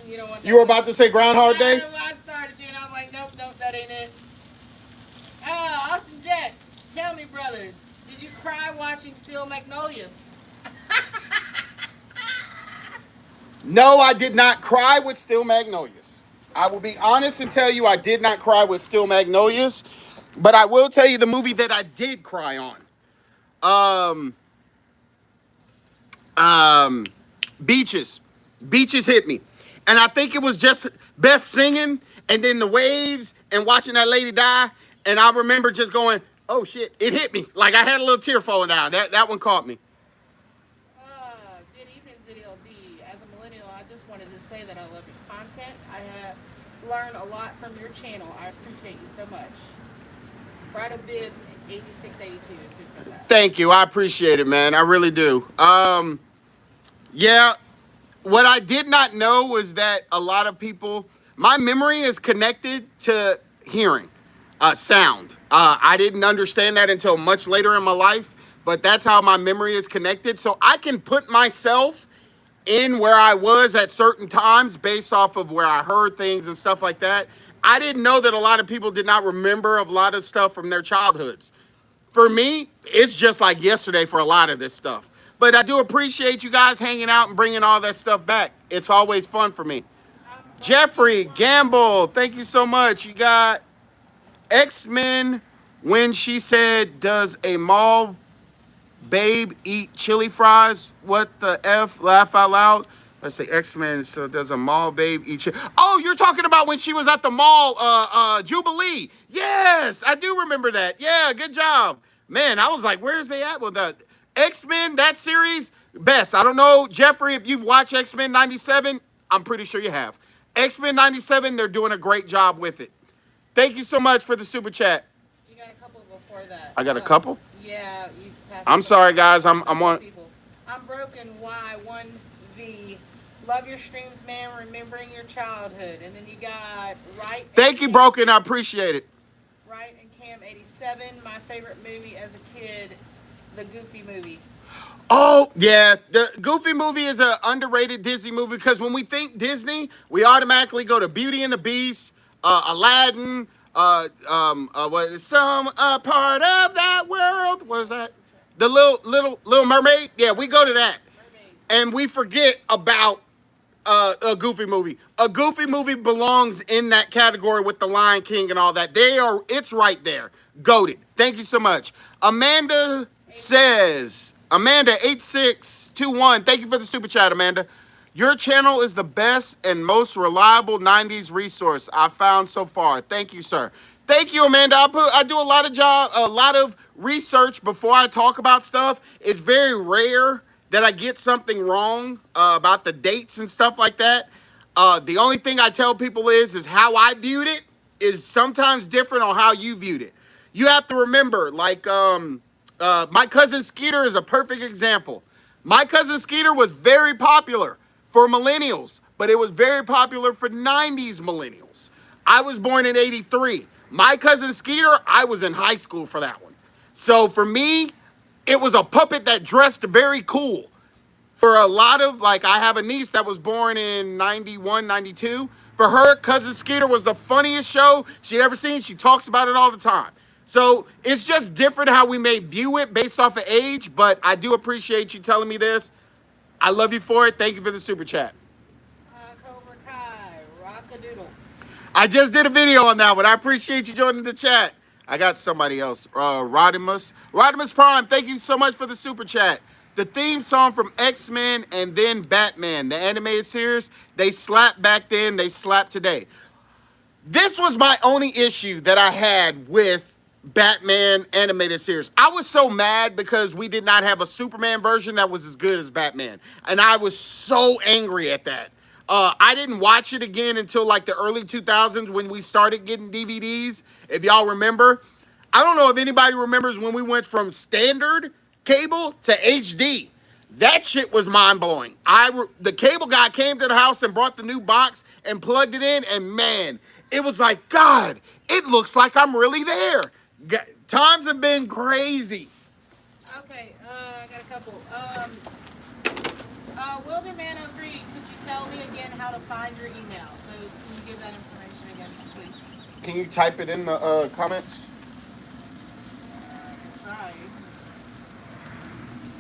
You know what? You were about to say Groundhog Day? I started to, and I was like, nope, that ain't it. Austin Jets, tell me, brother, did you cry watching Steel Magnolias? No, I did not cry with Steel Magnolias. I will be honest and tell you I did not cry with Steel Magnolias, but I will tell you the movie that I did cry on. Beaches. Beaches hit me. And I think it was just Beth singing and then the waves and watching that lady die. And I remember just going, oh shit, it hit me. Like I had a little tear falling down. That one caught me. Good evening, Xennial Dee. As a millennial, I just wanted to say that I love your content. I have learned a lot from your channel. I appreciate you so much. Bridal Bids 8682 is who said that. Thank you. I appreciate it, man. I really do. Yeah, what I did not know was that a lot of people, my memory is connected to hearing, sound. I didn't understand that until much later in my life, but that's how my memory is connected. So I can put myself in where I was at certain times based off of where I heard things and stuff like that. I didn't know that a lot of people did not remember a lot of stuff from their childhoods. For me, it's just like yesterday for a lot of this stuff. But I do appreciate you guys hanging out and bringing all that stuff back. It's always fun for me. Jeffrey Gamble, thank you so much. You got X-Men when she said, does a mall babe eat chili fries? What the F? Laugh out loud. Let's say X-Men, so does a mall babe eat chili? Oh, you're talking about when she was at the mall, Jubilee. Yes, I do remember that. Yeah, good job. Man, I was like, where's they at with that? X-Men, that series, best. I don't know, Jeffrey, if you've watched X-Men 97. I'm pretty sure you have. X-Men 97, they're doing a great job with it. Thank you so much for the super chat. You got a couple before that. I got a couple? Yeah. You passed I'm sorry, guys. I'm on. I'm broken. Why? 1V. Love your streams, man. Remembering your childhood. And then you got Right. Thank you, Broken. I appreciate it. Right and Cam 87. My favorite movie as a kid, the Goofy movie. Oh, yeah. The Goofy movie is an underrated Disney movie because when we think Disney, we automatically go to Beauty and the Beast, Aladdin, what is some part of that world? What is that? The Little Mermaid? Yeah, we go to that. Mermaid. And we forget about a Goofy movie. A Goofy movie belongs in that category with the Lion King and all that. It's right there. Goated. Thank you so much. Amanda says, Amanda 8621. Thank you for the super chat, Amanda. Your channel is the best and most reliable 90s resource I've found so far. Thank you, sir. Thank you, Amanda. I do a lot of research before I talk about stuff. It's very rare that I get something wrong about the dates and stuff like that. The only thing I tell people is how I viewed it is sometimes different on how you viewed it. You have to remember, like, my cousin Skeeter is a perfect example. My cousin Skeeter was very popular for millennials, but it was very popular for 90s millennials. I was born in 83. My cousin Skeeter, I was in high school for that one. So for me, it was a puppet that dressed very cool. For a lot of, like, I have a niece that was born in 91, 92. For her, Cousin Skeeter was the funniest show she'd ever seen. She talks about it all the time. So it's just different how we may view it based off of age, but I do appreciate you telling me this. I love you for it. Thank you for the super chat. Cobra Kai, Rockadoodle. I just did a video on that one. I appreciate you joining the chat. I got somebody else. Rodimus Prime, thank you so much for the super chat. The theme song from X-Men and then Batman, the animated series, they slapped back then, they slapped today. This was my only issue that I had with Batman animated series. I was so mad because we did not have a Superman version that was as good as Batman. And I was so angry at that. I didn't watch it again until like the early 2000s when we started getting DVDs. If y'all remember, I don't know if anybody remembers when we went from standard cable to HD. That shit was mind-blowing. The cable guy came to the house and brought the new box and plugged it in, and man, it was like, God, it looks like I'm really there. Times have been crazy. Okay, I got a couple. Wilderman 03, could you tell me again how to find your email? So can you give that information again, please? Can you type it in the comments? I can try.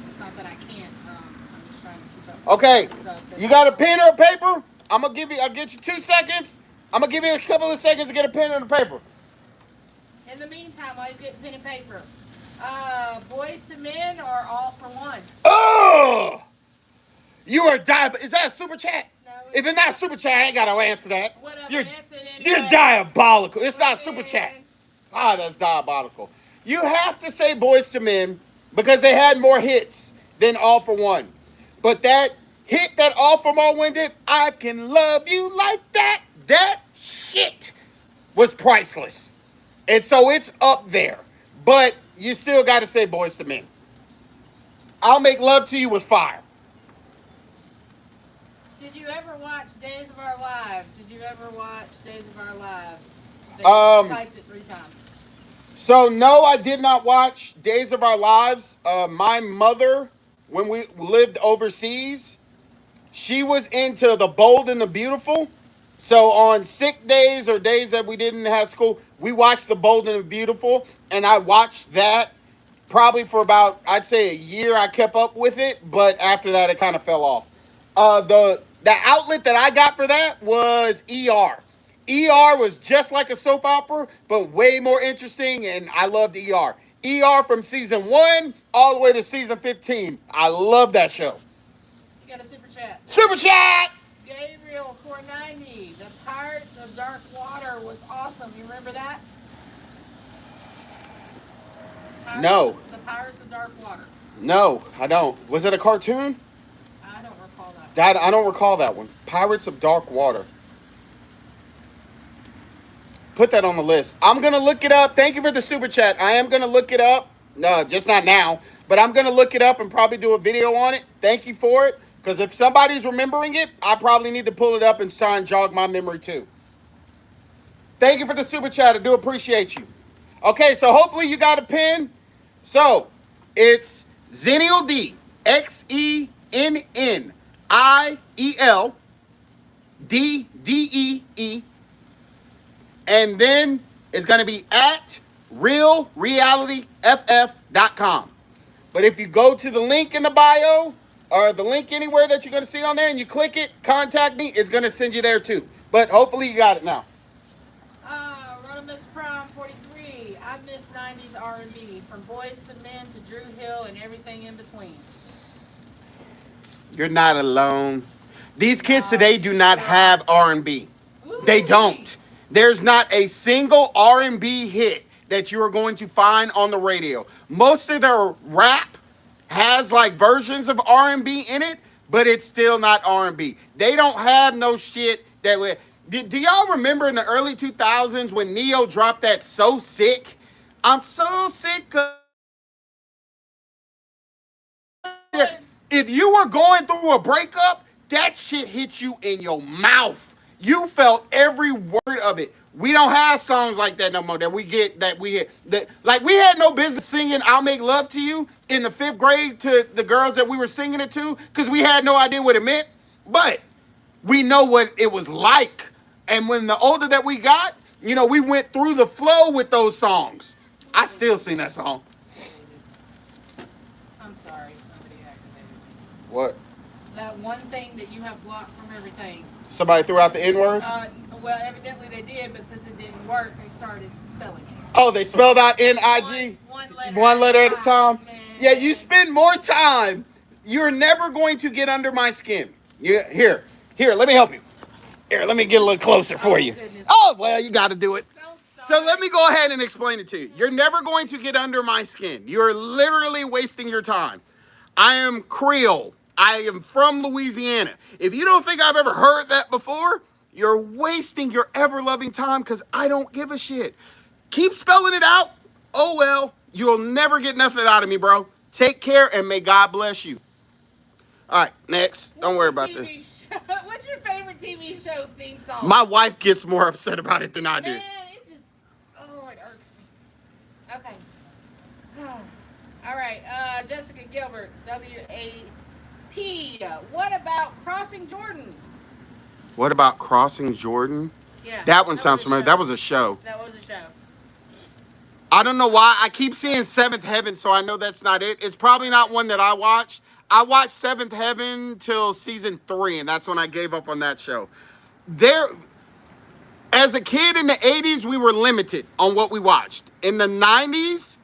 It's not that I can't. I'm just trying to keep up. Okay, With stuff you got a pen or a paper? I'll get you 2 seconds. I'm gonna give you a couple of seconds to get a pen and a paper. In the meantime, while he's getting pen and paper, Boys to Men or All for One? Oh! You are Is that a super chat? No, If it's not a super chat, I ain't gotta answer that. Whatever, You're, answer it anyway. you're diabolical. It's not a super chat. Ah, that's diabolical. You have to say Boys to Men because they had more hits than All for One. But that hit that All for One did, I Can Love You Like That, that shit was priceless. And so it's up there. But you still got to say Boys to Men. I'll Make Love to You was fire. Did you ever watch Days of Our Lives? Did you ever watch Days of Our Lives? They typed it 3 times. So no, I did not watch Days of Our Lives. My mother, when we lived overseas, she was into The Bold and the Beautiful. So on sick days or days that we didn't have school, we watched The Bold and the Beautiful, and I watched that probably for about, I'd say, a year. I kept up with it, but after that, it kind of fell off. The outlet that I got for that was ER. ER was just like a soap opera, but way more interesting, and I loved ER. ER from season 1 all the way to season 15. I love that show. You got a super chat. Super chat! Gabriel 490. The Pirates of Dark Water was awesome. You remember that? No. The Pirates of Dark Water. No, I don't. Was it a cartoon? I don't recall that. I don't recall that one. Pirates of Dark Water. Put that on the list. I'm going to look it up. Thank you for the super chat. I am going to look it up. No, just not now. But I'm going to look it up and probably do a video on it. Thank you for it. Because if somebody's remembering it, I probably need to pull it up and try and jog my memory too. Thank you for the super chat. I do appreciate you. Okay, so hopefully you got a pen. So, it's Xennial Dee. Xenniel Dee. And then it's going to be at realrealityff.com. But if you go to the link in the bio or the link anywhere that you're going to see on there and you click it, contact me, it's going to send you there too. But hopefully you got it now. Rodimus Prime 43. I miss 90s R&B, from Boys to Men to Drew Hill and everything in between. You're not alone. These kids today do not have R&B. They don't. There's not a single R&B hit that you are going to find on the radio. Most of their rap has like versions of R&B in it, but it's still not R&B. They don't have no shit that would. Do y'all remember in the early 2000s when Neo dropped that So Sick? I'm so sick of. If you were going through a breakup, that shit hit you in your mouth. You felt every word of it. We don't have songs like that no more that we get that we that like we had no business singing I'll Make Love to You in the 5th grade to the girls that we were singing it to because we had no idea what it meant. But we know what it was like. And when the older that we got, you know, we went through the flow with those songs. I still sing that song. I'm sorry, somebody activated me. What? That one thing that you have blocked from everything. Somebody threw out the N-word? Well, evidently they did, but since it didn't work, they started spelling it. Oh, they spelled out N-I-G? One letter at a time? Man. Yeah, you spend more time. You're never going to get under my skin. Here, let me help you. Here, let me get a little closer for you. Goodness. Oh, well, you got to do it. Don't So start. let me go ahead and explain it to you. You're never going to get under my skin. You're literally wasting your time. I am Creole. I am from Louisiana. If you don't think I've ever heard that before, you're wasting your ever-loving time because I don't give a shit. Keep spelling it out. Oh, well, you'll never get nothing out of me, bro. Take care and may God bless you. All right, next. Don't worry about this. What's your favorite TV show theme song? My wife gets more upset about it than I do. Man, it just, it irks me. Okay. All right, Jessica Gilbert, WAP. What about Crossing Jordan? What about Crossing Jordan? Yeah. That one sounds familiar. That was a show. That was a show. I don't know why. I keep seeing Seventh Heaven, so I know that's not it. It's probably not one that I watched. I watched Seventh Heaven till season 3, and that's when I gave up on that show. As a kid in the 80s, we were limited on what we watched. In the 90s,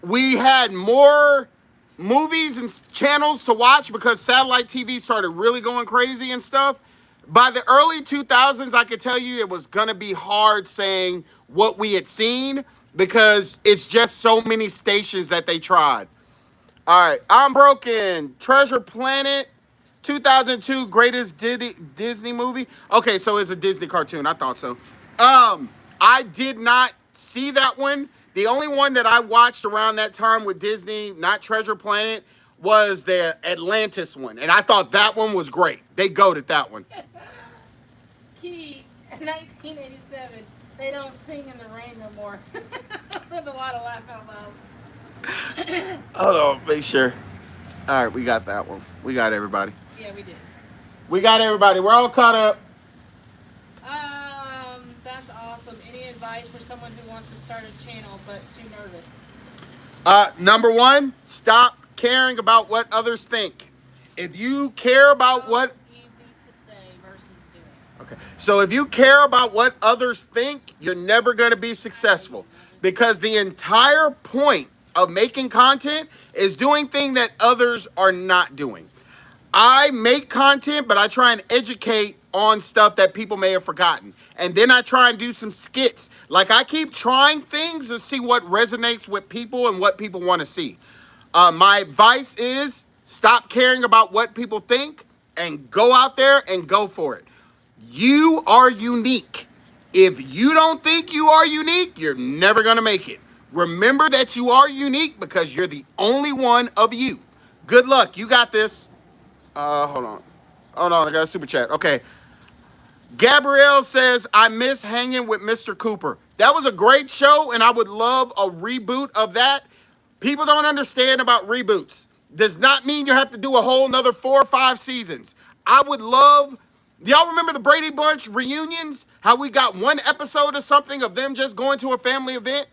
we had more movies and channels to watch because satellite TV started really going crazy and stuff. By the early 2000s, I could tell you it was going to be hard saying what we had seen because it's just so many stations that they tried. All right, I'm Broken, Treasure Planet, 2002 greatest Disney movie. Okay, so it's a Disney cartoon. I thought so. I did not see that one. The only one that I watched around that time with Disney, not Treasure Planet, was the Atlantis one. And I thought that one was great. They goated that one. Key, 1987. They don't sing in the rain no more. With a lot of laugh out loud. Hold on, make sure. All right, we got that one. We got everybody. Yeah, we did. We got everybody. We're all caught up. That's awesome. Any advice for someone who wants to start a channel but too nervous? Number one, stop caring about what others think. If you care about what... Easy to say versus doing. Okay. So if you care about what others think, you're never going to be successful. Because the entire point of making content is doing things that others are not doing. I make content, but I try and educate on stuff that people may have forgotten. And then I try and do some skits. Like I keep trying things to see what resonates with people and what people want to see. My advice is stop caring about what people think and go out there and go for it. You are unique. If you don't think you are unique, you're never going to make it. Remember that you are unique because you're the only one of you. Good luck. You got this. Hold on. I got a super chat. Okay. Gabrielle says, I miss hanging with Mr. Cooper. That was a great show, and I would love a reboot of that. People don't understand about reboots. Does not mean you have to do a whole nother 4 or 5 seasons. I would love... Y'all remember the Brady Bunch reunions? How we got one episode or something of them just going to a family event?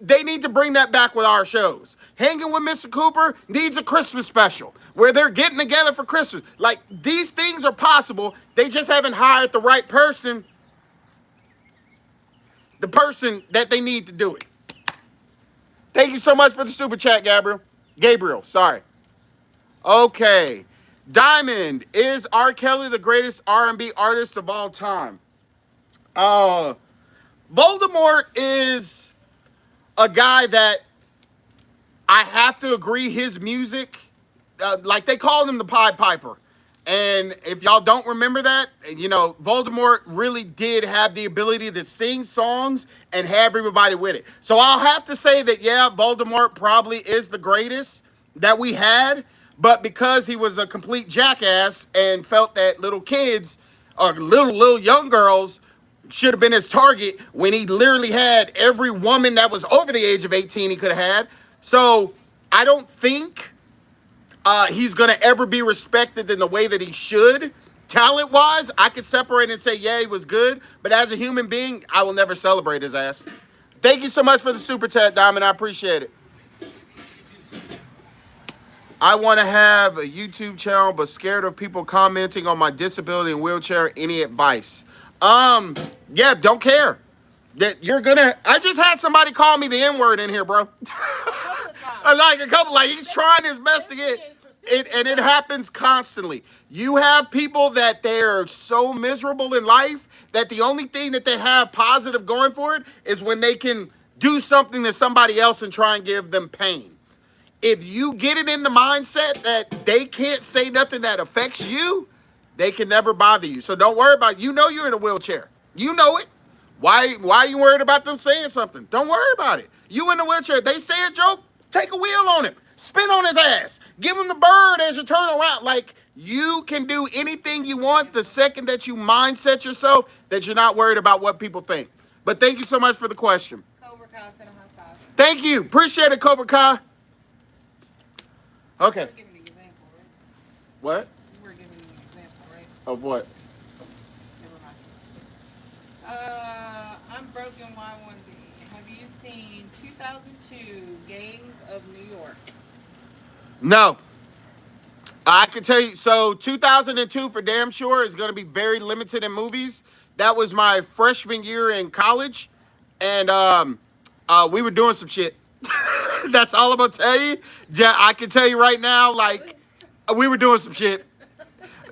They need to bring that back with our shows. Hanging with Mr. Cooper needs a Christmas special where they're getting together for Christmas. Like, these things are possible. They just haven't hired the right person. The person that they need to do it. Thank you so much for the super chat, Gabriel. Sorry. Okay. Diamond, is R. Kelly the greatest R&B artist of all time? Uh, Voldemort is a guy that I have to agree his music, like they called him the Pied Piper. And if y'all don't remember that, Voldemort really did have the ability to sing songs and have everybody with it. So I'll have to say that, yeah, Voldemort probably is the greatest that we had. But because he was a complete jackass and felt that little kids or little young girls should have been his target when he literally had every woman that was over the age of 18 he could have had. So I don't think he's going to ever be respected in the way that he should. Talent-wise, I could separate and say, yeah, he was good. But as a human being, I will never celebrate his ass. Thank you so much for the super chat, Diamond. I appreciate it. I want to have a YouTube channel, but scared of people commenting on my disability and wheelchair. Any advice? Yeah, don't care. That you're gonna. I just had somebody call me the N-word in here, bro. Like a couple, like he's trying his best to get it, and it happens constantly. You have people that they're so miserable in life that the only thing that they have positive going for it is when they can do something to somebody else and try and give them pain. If you get it in the mindset that they can't say nothing that affects you, they can never bother you. So don't worry about it. You know you're in a wheelchair. You know it. Why are you worried about them saying something? Don't worry about it. You in the wheelchair. They say a joke, take a wheel on him. Spin on his ass. Give him the bird as you turn around. Like, you can do anything you want the second that you mindset yourself that you're not worried about what people think. But thank you so much for the question. Cobra Kai sent a high five. Thank you. Appreciate it, Cobra Kai. Okay. You were giving an example, right? What? You were giving an example, right? Of what? Never mind. I'm broken. Why one day? Have you seen 2002 Gangs of New York? No. I can tell you, so 2002 for damn sure is going to be very limited in movies. That was my freshman year in college, and we were doing some shit. That's all I'm going to tell you. I can tell you right now, like, we were doing some shit.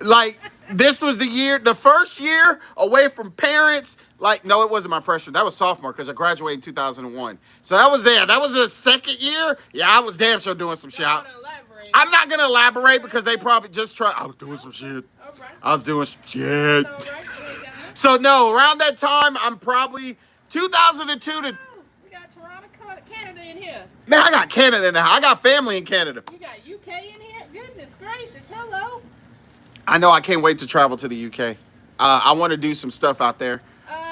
Like, this was the first year away from parents. Like, no, it wasn't my freshman. That was sophomore because I graduated in 2001. So that was there. That was the second year. Yeah, I was damn sure doing some shit. I'm not going to elaborate because they probably just tried. I was doing some shit. I was doing some shit. So, no, around that time, I'm probably 2002 to... We got Toronto, Canada in here. Man, I got Canada now. I got family in Canada. You got UK in here? Goodness gracious, hello. I know. I can't wait to travel to the UK. I want to do some stuff out there.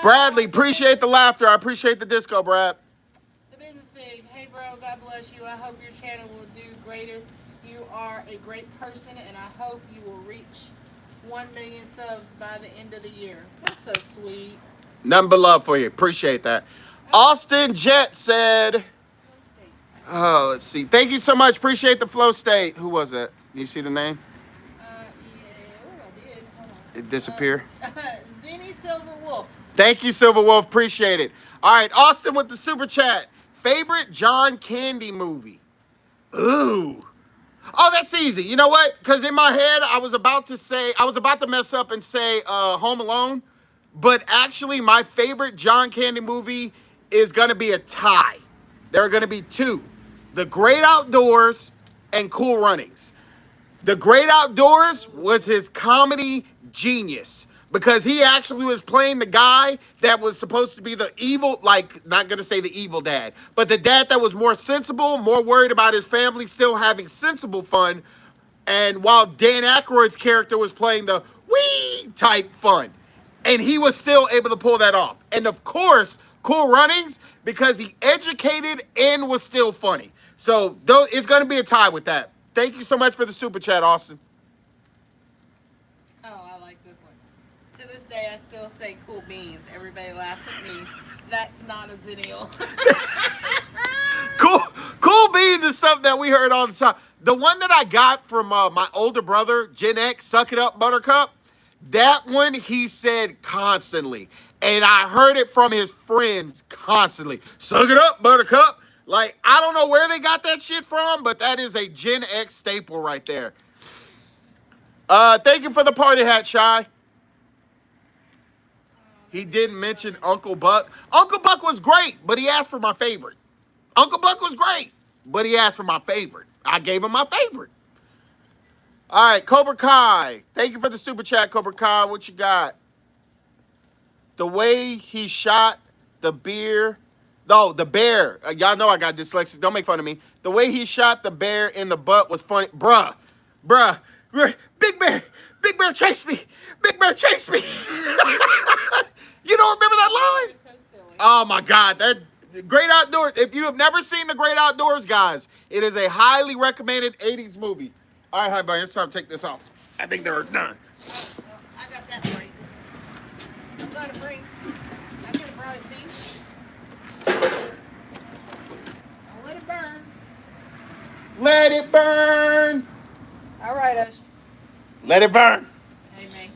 Bradley, appreciate the laughter. I appreciate the disco, Brad. The Business Big. Hey, bro, God bless you. I hope your channel will do greater. You are a great person, and I hope you will reach 1 million subs by the end of the year. That's so sweet. Nothing but love for you. Appreciate that. Austin Jet said, oh, let's see. Thank you so much. Appreciate the flow state. Who was that? You see the name? Yeah, I did. Hold on. It disappeared. Zenny Silver Wolf. Thank you, Silver Wolf. Appreciate it. All right, Austin with the super chat. Favorite John Candy movie? Ooh. Oh, that's easy. You know what? Because in my head, I was about to mess up and say Home Alone. But actually, my favorite John Candy movie is going to be a tie. There are going to be two. The Great Outdoors and Cool Runnings. The Great Outdoors was his comedy genius because he actually was playing the guy that was supposed to be the evil, like, not going to say the evil dad, but the dad that was more sensible, more worried about his family, still having sensible fun. And while Dan Aykroyd's character was playing the wee type fun. And he was still able to pull that off. And of course, Cool Runnings, because he educated and was still funny. So it's going to be a tie with that. Thank you so much for the super chat, Austin. Oh, I like this one. To this day, I still say Cool Beans. Everybody laughs at me. That's not a Xennial. Cool Beans is something that we heard all the time. The one that I got from my older brother, Gen X, Suck It Up, Buttercup, that one he said constantly. And I heard it from his friends constantly. Suck it up, Buttercup. Like, I don't know where they got that shit from, but that is a Gen X staple right there. Thank you for the party hat, Shy. He didn't mention Uncle Buck. Uncle Buck was great, but he asked for my favorite. Uncle Buck was great, but he asked for my favorite. I gave him my favorite. All right, Cobra Kai. Thank you for the super chat, Cobra Kai. What you got? The way he shot the beer. No, the bear. Y'all know I got dyslexia. Don't make fun of me. The way he shot the bear in the butt was funny. Bruh. Big Bear. Big Bear chased me. Big Bear chased me. You don't remember that line? You're so silly. Oh my God, that Great Outdoors. If you have never seen The Great Outdoors, guys, it is a highly recommended 80s movie. All right, hi, buddy, it's time to take this off. I think they're done. I got that right. I'm gonna bring. I could have brought it to you. I'll let it burn. Let it burn. All right, Ush. Let it burn. Hey, man.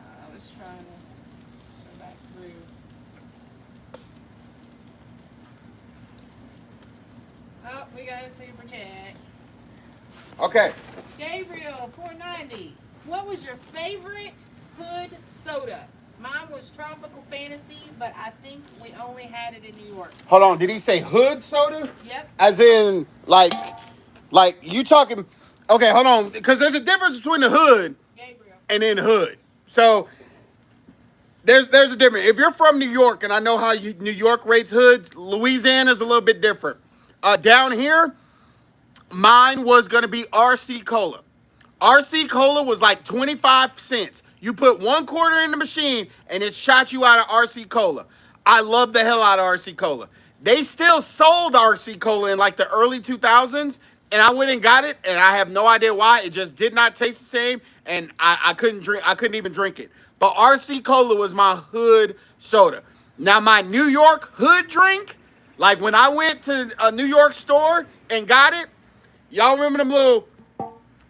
I was trying to go back through. Oh, we got a super chat. Okay. Gabriel, 490. What was your favorite hood soda? Mine was Tropical Fantasy, but I think we only had it in New York. Hold on. Did he say hood soda? Yep. As in, like you talking? Okay, hold on. Because there's a difference between the hood Gabriel. and then hood. So there's a difference. If you're from New York, and I know how New York rates hoods, Louisiana's a little bit different. Down here, mine was going to be RC Cola. RC Cola was like 25 cents. You put 1 quarter in the machine and it shot you out of RC Cola. I love the hell out of RC Cola. They still sold RC Cola in like the early 2000s, and I went and got it, and I have no idea why. It just did not taste the same, and I couldn't even drink it. But RC Cola was my hood soda. Now my New York hood drink, like when I went to a New York store and got it, y'all remember them little,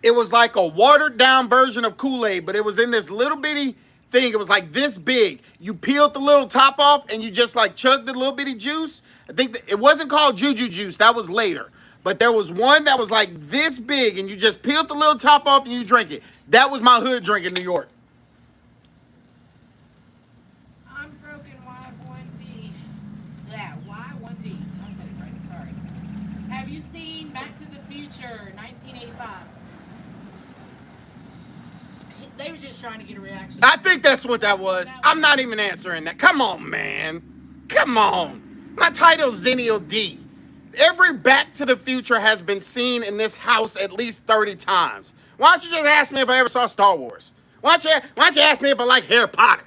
it was like a watered down version of Kool-Aid, but it was in this little bitty thing. It was like this big. You peeled the little top off and you just like chugged the little bitty juice. I think it wasn't called Juju juice. That was later. But there was one that was like this big and you just peeled the little top off and you drank it. That was my hood drink in New York. I'm broken Y1D. Yeah, Y1D. I said it right. Sorry. Have you seen Back to the Future 1985? They were just trying to get a reaction. I think that's what that was. I'm not even answering that. Come on, man. Come on. My title's Xennial Dee. Every Back to the Future has been seen in this house at least 30 times. Why don't you just ask me if I ever saw Star Wars? Why don't you ask me if I like Harry Potter?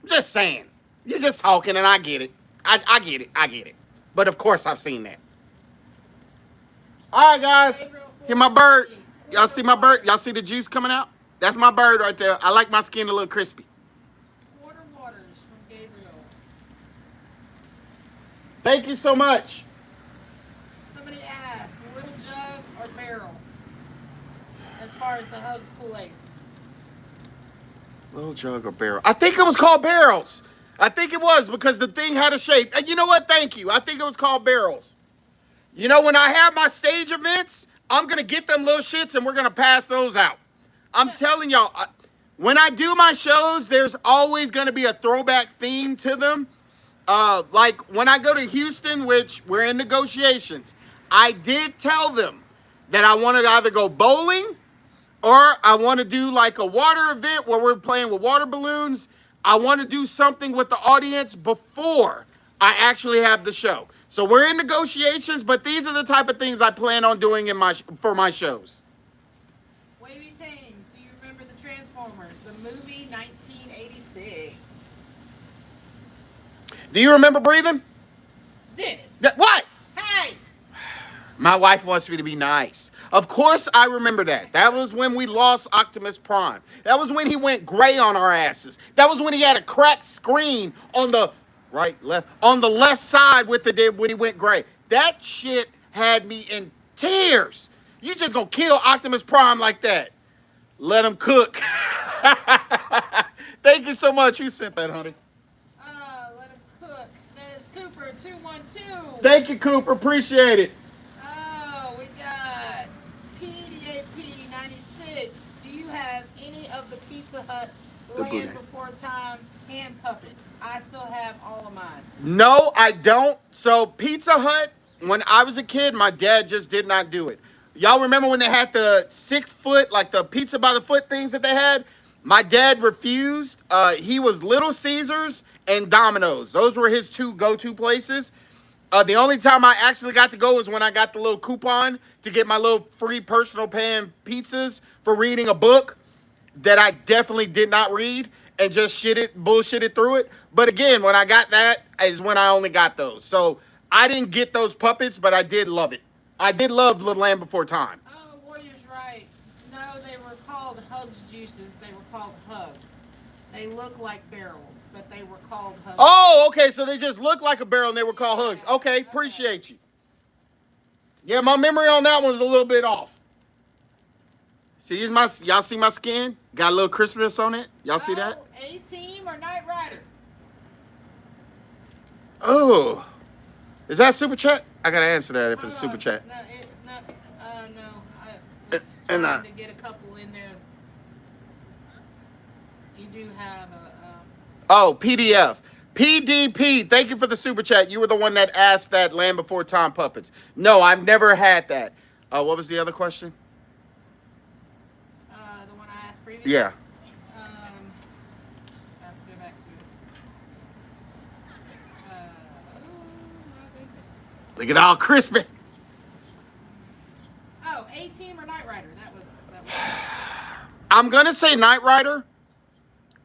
I'm just saying. You're just talking and I get it. I get it. I get it. But of course I've seen that. All right, guys. Here's my bird. Y'all see my bird? Y'all see the juice coming out? That's my bird right there. I like my skin a little crispy. Quarter waters from Gabriel. Thank you so much. Somebody asked, little jug or barrel? As far as the Hugs Kool-Aid. Little jug or barrel? I think it was called barrels. I think it was because the thing had a shape. And you know what? Thank you. I think it was called barrels. You know, when I have my stage events, I'm going to get them little shits and we're going to pass those out. I'm telling y'all, when I do my shows, there's always going to be a throwback theme to them. Like when I go to Houston, which we're in negotiations, I did tell them that I want to either go bowling or I want to do like a water event where we're playing with water balloons. I want to do something with the audience before I actually have the show. So we're in negotiations, but these are the type of things I plan on doing for my shows. Wavy Thames, do you remember the Transformers, the movie 1986? Do you remember breathing? Dennis. What? Hey! My wife wants me to be nice. Of course I remember that. That was when we lost Optimus Prime. That was when he went gray on our asses. That was when he had a cracked screen on the on the left side when he went gray. That shit had me in tears. You just gonna kill Optimus Prime like that. Let him cook. Thank you so much. Who sent that, honey? Let him cook. That is Cooper 212. Thank you, Cooper. Appreciate it. Oh, we got Pizza Hut The Land booty. Before Time hand puppets. I still have all of mine. No, I don't. So Pizza Hut, when I was a kid, my dad just did not do it. Y'all remember when they had the 6 foot, like the pizza by the foot things that they had? My dad refused. He was Little Caesars and Domino's. Those were his two go-to places. The only time I actually got to go was when I got the little coupon to get my little free personal pan pizzas for reading a book that I definitely did not read and just bullshitted through it. But again, when I got that is when I only got those. So I didn't get those puppets, but I did love it. I did love The Land Before Time. Oh, Warrior's right. No, they were called Hugs juices. They were called Hugs. They look like barrels, but they were called Hugs. Oh, okay. So they just looked like a barrel and they were called Hugs. Okay, appreciate you. Yeah, my memory on that one's a little bit off. See, y'all see my skin? Got a little crispness on it. Y'all see that? A-Team or Knight Rider? Oh, is that super chat? I gotta answer that if it's Hold super on. chat. No, no. I was And trying to get a couple in there. You do have Oh, PDF. PDP, thank you for the super chat. You were the one that asked that Land Before Time puppets. No, I've never had that. What was the other question? the one I asked previously. Yeah. I have to go back to it. Oh my goodness. Look at all crispy. Oh, A-Team or Knight Rider? That was. I'm gonna say Knight Rider.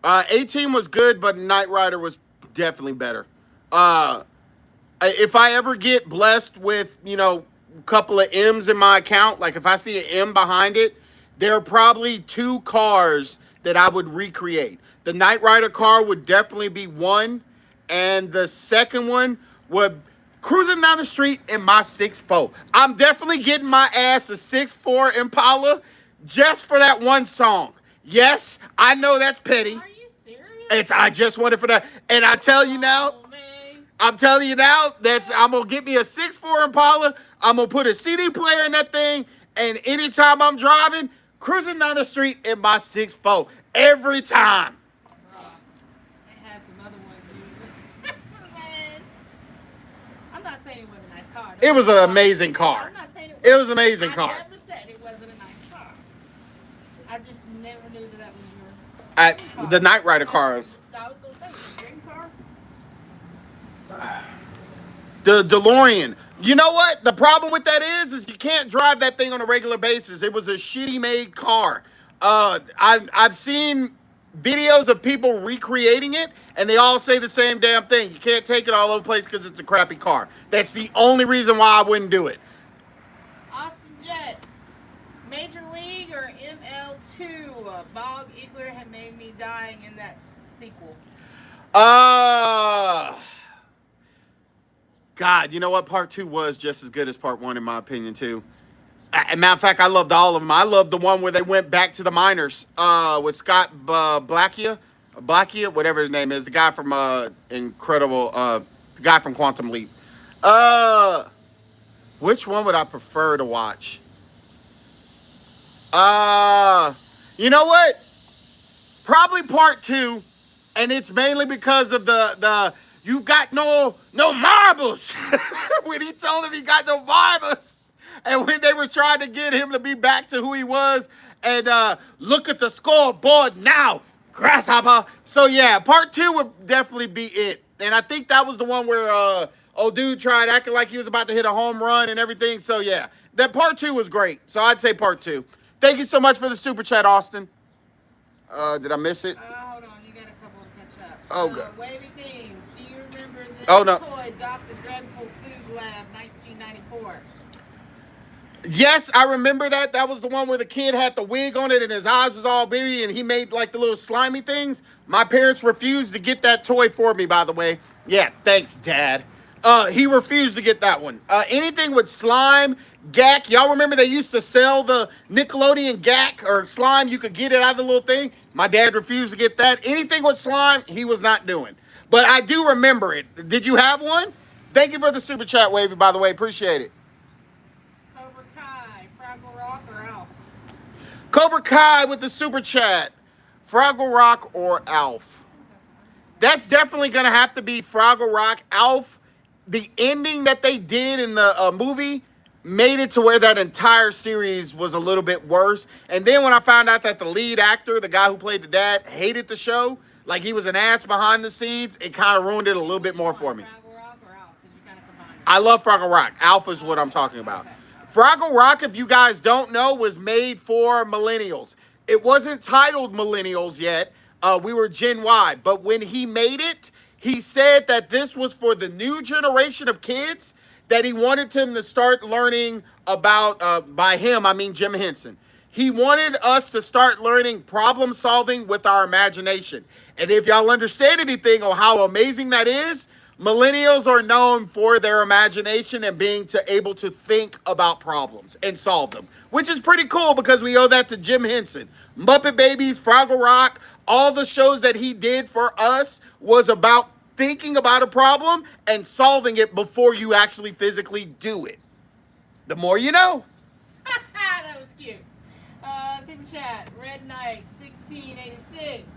A-Team was good, but Knight Rider was definitely better. If I ever get blessed with, a couple of M's in my account, like if I see an M behind it, there are probably 2 cars that I would recreate. The Knight Rider car would definitely be one, and the second one would cruising down the street in my 6'4". I'm definitely getting my ass a 6'4" Impala just for that one song. Yes, I know that's petty. Are you serious? I just want it for that. And I tell you now, Oh, man. I'm telling you now, I'm gonna get me a 6'4" Impala. I'm gonna put a CD player in that thing, and anytime I'm driving, cruising down the street in my 6'4", every time. It has some other ones usually. Man. I'm not saying it wasn't a nice car. It was an amazing car. I'm not saying it It was an amazing car. I never said it wasn't a nice car. I just never knew that was your The Knight Rider cars. I was going to say, your dream car? The DeLorean. You know what? The problem with that is you can't drive that thing on a regular basis. It was a shitty made car. I've seen videos of people recreating it, and they all say the same damn thing. You can't take it all over the place because it's a crappy car. That's the only reason why I wouldn't do it. Austin Jets. Major League or ML2? Bog Igler had made me dying in that sequel. God, you know what? Part 2 was just as good as part 1 in my opinion too. Matter of fact, I loved all of them. I loved the one where they went back to the minors with Scott Blackia, whatever his name is, the guy from Incredible, the guy from Quantum Leap. Which one would I prefer to watch? You know what? Probably part 2, and it's mainly because of the you got no marbles. When he told him he got no marbles, and when they were trying to get him to be back to who he was, and look at the scoreboard now, grasshopper. So yeah, part 2 would definitely be it, and I think that was the one where old dude tried acting like he was about to hit a home run and everything. So yeah, that part 2 was great. So I'd say part 2. Thank you so much for the super chat, Austin. Did I miss it? Hold on, you got a couple to catch up. Oh, good. Wavy Themes. Do you remember this No. toy, Dr. Dreadful Food Lab, 1994? Yes, I remember that. That was the one where the kid had the wig on it and his eyes was all big and he made like the little slimy things. My parents refused to get that toy for me, by the way. Yeah, thanks, Dad. He refused to get that one. Anything with slime, gack. Y'all remember they used to sell the Nickelodeon gack or slime? You could get it out of the little thing. My dad refused to get that. Anything with slime, he was not doing. But I do remember it. Did you have one? Thank you for the super chat, Wavy, by the way. Appreciate it. Cobra Kai, Fraggle Rock, or Alf? Cobra Kai with the super chat. Fraggle Rock or Alf? That's definitely going to have to be Fraggle Rock. Alf, the ending that they did in the movie made it to where that entire series was a little bit worse. And then when I found out that the lead actor, the guy who played the dad, hated the show, like he was an ass behind the scenes, it kind of ruined it a little bit more for me. Fraggle Rock or Alf? Because you kind of combined it. I love Fraggle Rock. Alpha is what I'm talking about. Okay. Fraggle Rock, if you guys don't know, was made for millennials. It wasn't titled Millennials yet. We were Gen Y. But when he made it, he said that this was for the new generation of kids, that he wanted them to start learning about, by him, I mean Jim Henson. He wanted us to start learning problem solving with our imagination. And if y'all understand anything on how amazing that is, millennials are known for their imagination and being able to think about problems and solve them, which is pretty cool because we owe that to Jim Henson. Muppet Babies, Fraggle Rock, all the shows that he did for us was about thinking about a problem and solving it before you actually physically do it. The more you know. That was cute. Super chat. Red Knight 1686.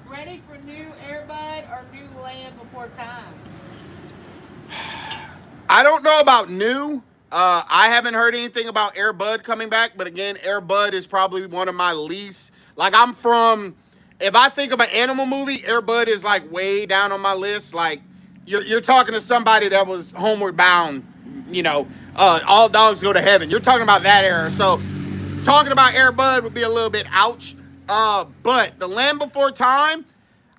Ready for new Airbud or new Land Before Time? I don't know about new. I haven't heard anything about Air Bud coming back, but again, Air Bud is probably one of my least. Like if I think of an animal movie, Air Bud is like way down on my list. Like you're talking to somebody that was homeward bound. All dogs go to heaven. You're talking about that era. So talking about Air Bud would be a little bit ouch. But The Land Before Time,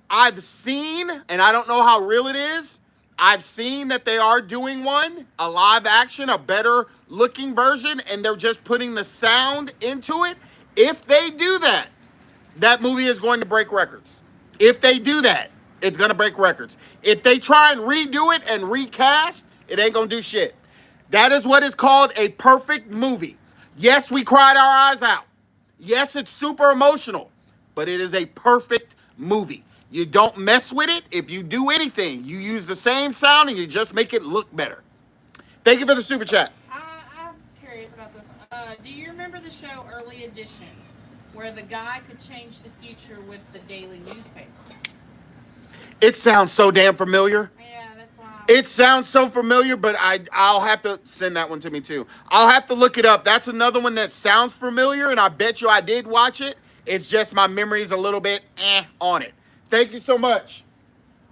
I've seen, and I don't know how real it is. I've seen that they are doing one, a live action, a better looking version, and they're just putting the sound into it. If they do that, that movie is going to break records. If they do that, it's going to break records. If they try and redo it and recast, it ain't going to do shit. That is what is called a perfect movie. Yes, we cried our eyes out. Yes, it's super emotional, but it is a perfect movie. You don't mess with it. If you do anything, you use the same sound and you just make it look better. Thank you for the super chat. I'm curious about this one. Do you remember the show Early Edition, where the guy could change the future with the daily newspaper? It sounds so damn familiar. Yeah, that's why. It sounds so familiar, but I'll have to send that one to me too. I'll have to look it up. That's another one that sounds familiar, and I bet you I did watch it. It's just my memory's a little bit on it. Thank you so much.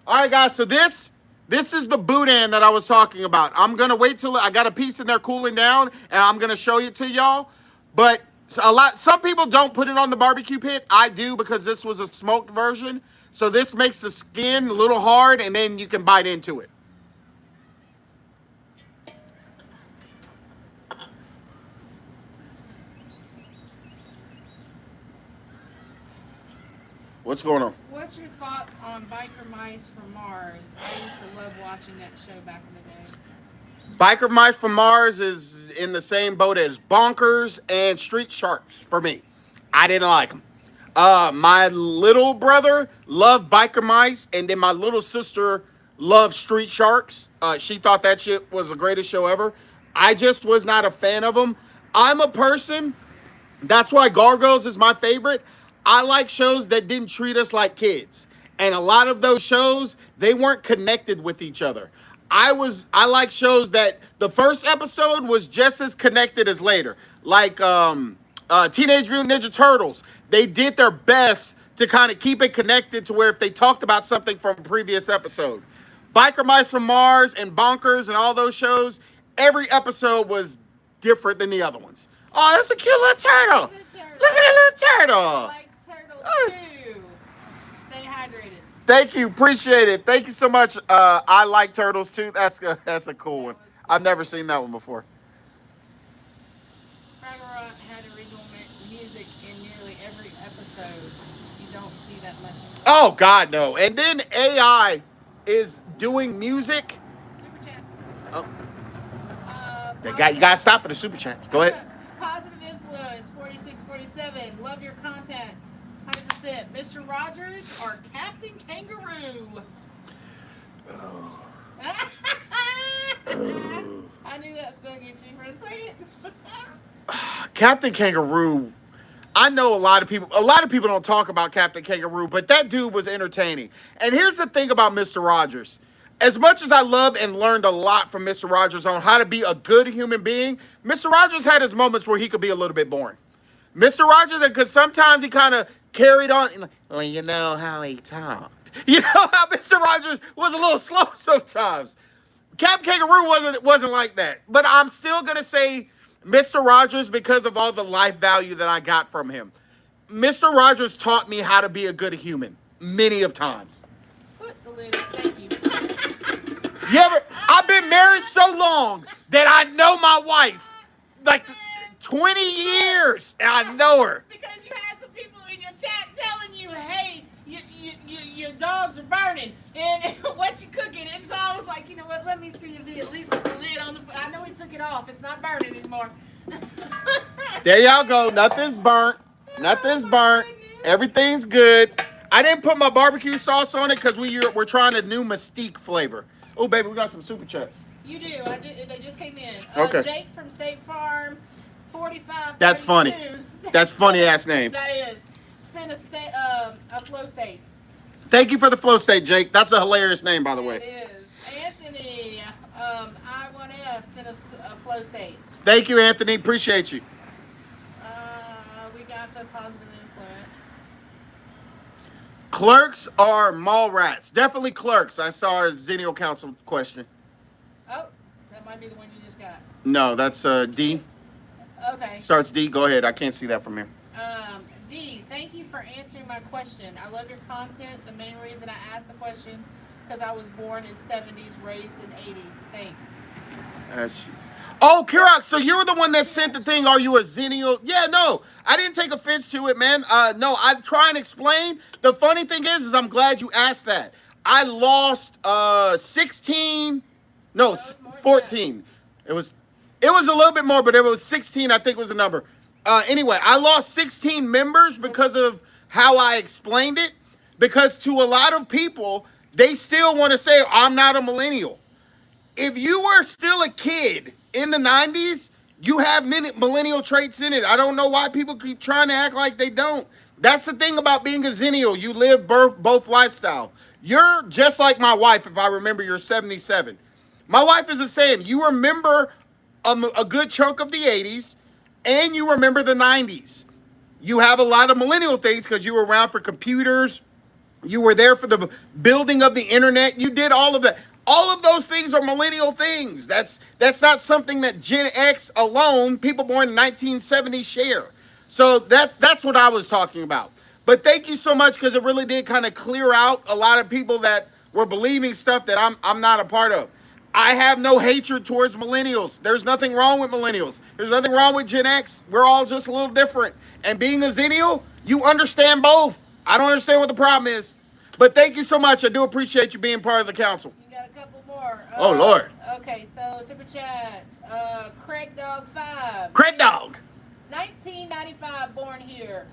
All right, guys, so this is the boudin that I was talking about. I'm going to wait till I got a piece in there cooling down, and I'm going to show it to y'all. But some people don't put it on the barbecue pit. I do because this was a smoked version. So this makes the skin a little hard, and then you can bite into it. What's going on? What's your thoughts on Biker Mice from Mars? I used to love watching that show back in the day. Biker Mice from Mars is in the same boat as Bonkers and Street Sharks for me. I didn't like them. My little brother loved Biker Mice, and then my little sister loved Street Sharks. She thought that shit was the greatest show ever. I just was not a fan of them. I'm a person, that's why Gargoyles is my favorite. I like shows that didn't treat us like kids. And a lot of those shows, they weren't connected with each other. I like shows that the first episode was just as connected as later. Like Teenage Mutant Ninja Turtles. They did their best to kind of keep it connected to where if they talked about something from a previous episode. Biker Mice from Mars and Bonkers and all those shows, every episode was different than the other ones. Oh, that's a cute little turtle. Look at that little turtle. Like turtles too. Stay hydrated. Thank you. Appreciate it. Thank you so much. I like turtles too. That's a cool one. I've never seen that one before. Fraggle Rock had original music in nearly every episode. You don't see that much anymore. Oh, God, no. And then AI is doing music. Super chat. Oh. You got to stop for the super chats. Go ahead. Positive Influence 4647. Love your content. 100%. Mr. Rogers or Captain Kangaroo? I knew that was going to get you for a second. Captain Kangaroo. I know a lot of people don't talk about Captain Kangaroo, but that dude was entertaining. And here's the thing about Mr. Rogers. As much as I love and learned a lot from Mr. Rogers on how to be a good human being, Mr. Rogers had his moments where he could be a little bit boring. Mr. Rogers, because sometimes he kind of carried on, well, you know how he talked. You know how Mr. Rogers was a little slow sometimes. Captain Kangaroo wasn't like that. But I'm still gonna say Mr. Rogers because of all the life value that I got from him. Mr. Rogers taught me how to be a good human many of times. Put the lid. Thank you. I've been married so long that I know my wife. Like 20 years and I know her. Because you had some people in your chat telling you, hey, your dogs are burning and what you cooking. And so I was like, you know what, let me see if he at least put the lid on the, I know he took it off. It's not burning anymore. There y'all go. Nothing's burnt. Nothing's burnt. Everything's good. I didn't put my barbecue sauce on it because we're trying a new Mystique flavor. Oh, baby, we got some super chats. You do. They just came in. Okay. Jake from State Farm, 45. That's funny. That's funny ass name. That is. Send a flow state. Thank you for the flow state, Jake. That's a hilarious name, by the way. It is. Anthony, I1F sent a flow state. Thank you, Anthony. Appreciate you. We got the positive influence. Clerks are mall rats. Definitely clerks. I saw a Xennial Council question. Oh, that might be the one you just got. No, that's D. Okay. Starts D. Go ahead. I can't see that from here. D, thank you for answering my question. I love your content. The main reason I asked the question because I was born in 70s, raised in 80s. Thanks. Oh, Kirok, so you were the one that sent the thing. Are you a Xennial? Yeah, no. I didn't take offense to it, man. No, I try and explain. The funny thing is I'm glad you asked that. I lost 16, no, 14. It was a little bit more, but it was 16, I think was the number. Anyway, I lost 16 members because of how I explained it. Because to a lot of people, they still want to say, I'm not a millennial. If you were still a kid in the 90s, you have many millennial traits in it. I don't know why people keep trying to act like they don't. That's the thing about being a Xennial. You live both lifestyle. You're just like my wife, if I remember, you're 77. My wife is the same. You remember a good chunk of the 80s, and you remember the 90s. You have a lot of millennial things because you were around for computers. You were there for the building of the internet. You did all of that. All of those things are millennial things. That's not something that Gen X alone, people born in 1970, share. So that's what I was talking about. But thank you so much because it really did kind of clear out a lot of people that were believing stuff that I'm not a part of. I have no hatred towards millennials. There's nothing wrong with millennials. There's nothing wrong with Gen X. We're all just a little different. And being a Xennial, you understand both. I don't understand what the problem is. But thank you so much. I do appreciate you being part of the council. You got a couple more. Oh, Lord. Okay, so super chat. Craig Dog 5. Craig Dog. 1995 born here.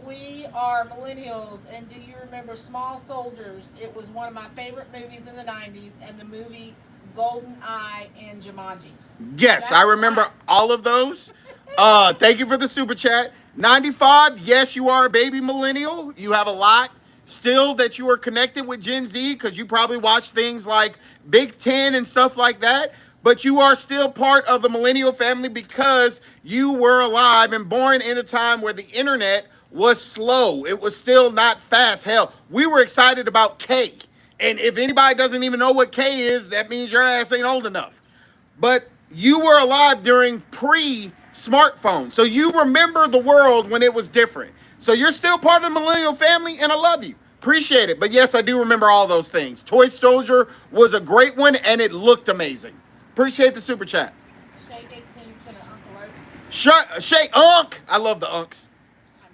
We are millennials, and do you remember Small Soldiers? It was one of my favorite movies in the 90s, and the movie Golden Eye and Jumanji. Yes, I remember all of those. Thank you for the super chat. 95, yes, you are a baby millennial. You have a lot still that you are connected with Gen Z because you probably watch things like Big Ten and stuff like that. But you are still part of the millennial family because you were alive and born in a time where the internet was slow. It was still not fast. Hell, we were excited about K. And if anybody doesn't even know what K is, that means your ass ain't old enough. But you were alive during pre-smartphone. So you remember the world when it was different. So you're still part of the millennial family, and I love you. Appreciate it. But yes, I do remember all those things. Toy Soldier was a great one, and it looked amazing. Appreciate the super chat. Shade 18 sent an Uncle Oak. Shay Unk. I love the Unks.